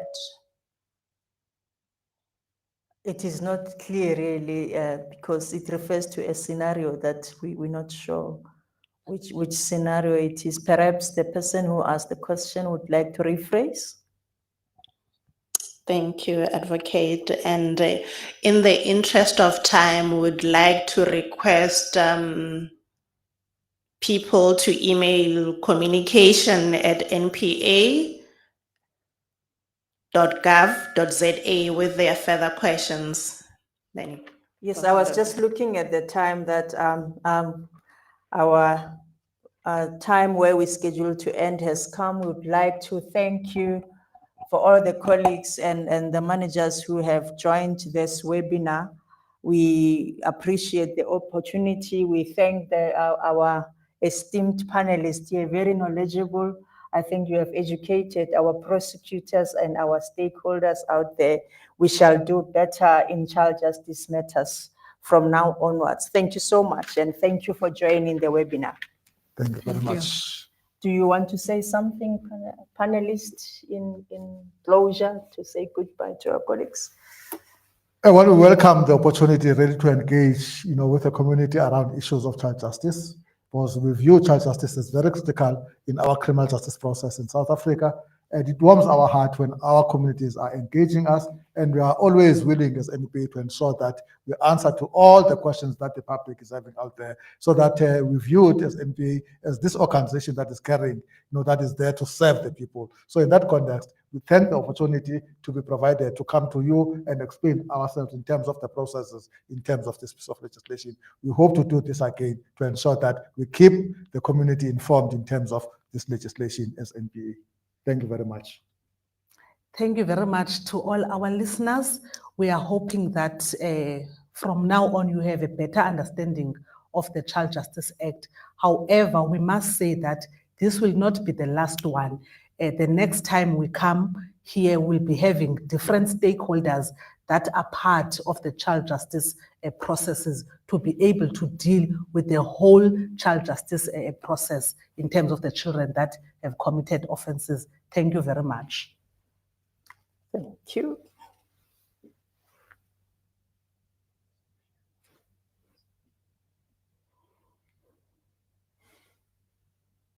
It is not clear really because it refers to a scenario that we're not sure which scenario it is. Perhaps the person who asked the question would like to rephrase. Thank you, Advocate. And in the interest of time, would like to request people to email communication@npa.gov.za with their further questions. Then, Yes, I was just looking at the time that our time where we scheduled to end has come. We'd like to thank you for all the colleagues and the managers who have joined this webinar. We appreciate the opportunity. We thank our esteemed panelists here, very knowledgeable. I think you have educated our prosecutors and our stakeholders out there. We shall do better in child justice matters from now onwards. Thank you so much, and thank you for joining the webinar. Thank you very much. Do you want to say something, panelists, in closure, to say goodbye to our colleagues? I want to welcome the opportunity really to engage, with the community around issues of child justice, because we view child justice as very critical in our criminal justice process in South Africa. And it warms our heart when our communities are engaging us, and we are always willing as NPA to ensure that we answer to all the questions that the public is having out there, so that we view it as NPA as this organization that is caring, that is there to serve the people. So in that context, we thank the opportunity to be provided to come to you and explain ourselves in terms of the processes, in terms of this piece of legislation. We hope to do this again to ensure that we keep the community informed in terms of this legislation as NPA. Thank you very much. Thank you very much to all our listeners. We are hoping that from now on you have a better understanding of the Child Justice Act. However, we must say that this will not be the last one. The next time we come here, we'll be having different stakeholders that are part of the child justice processes to be able to deal with the whole child justice process in terms of the children that have committed offenses. Thank you very much. Thank you.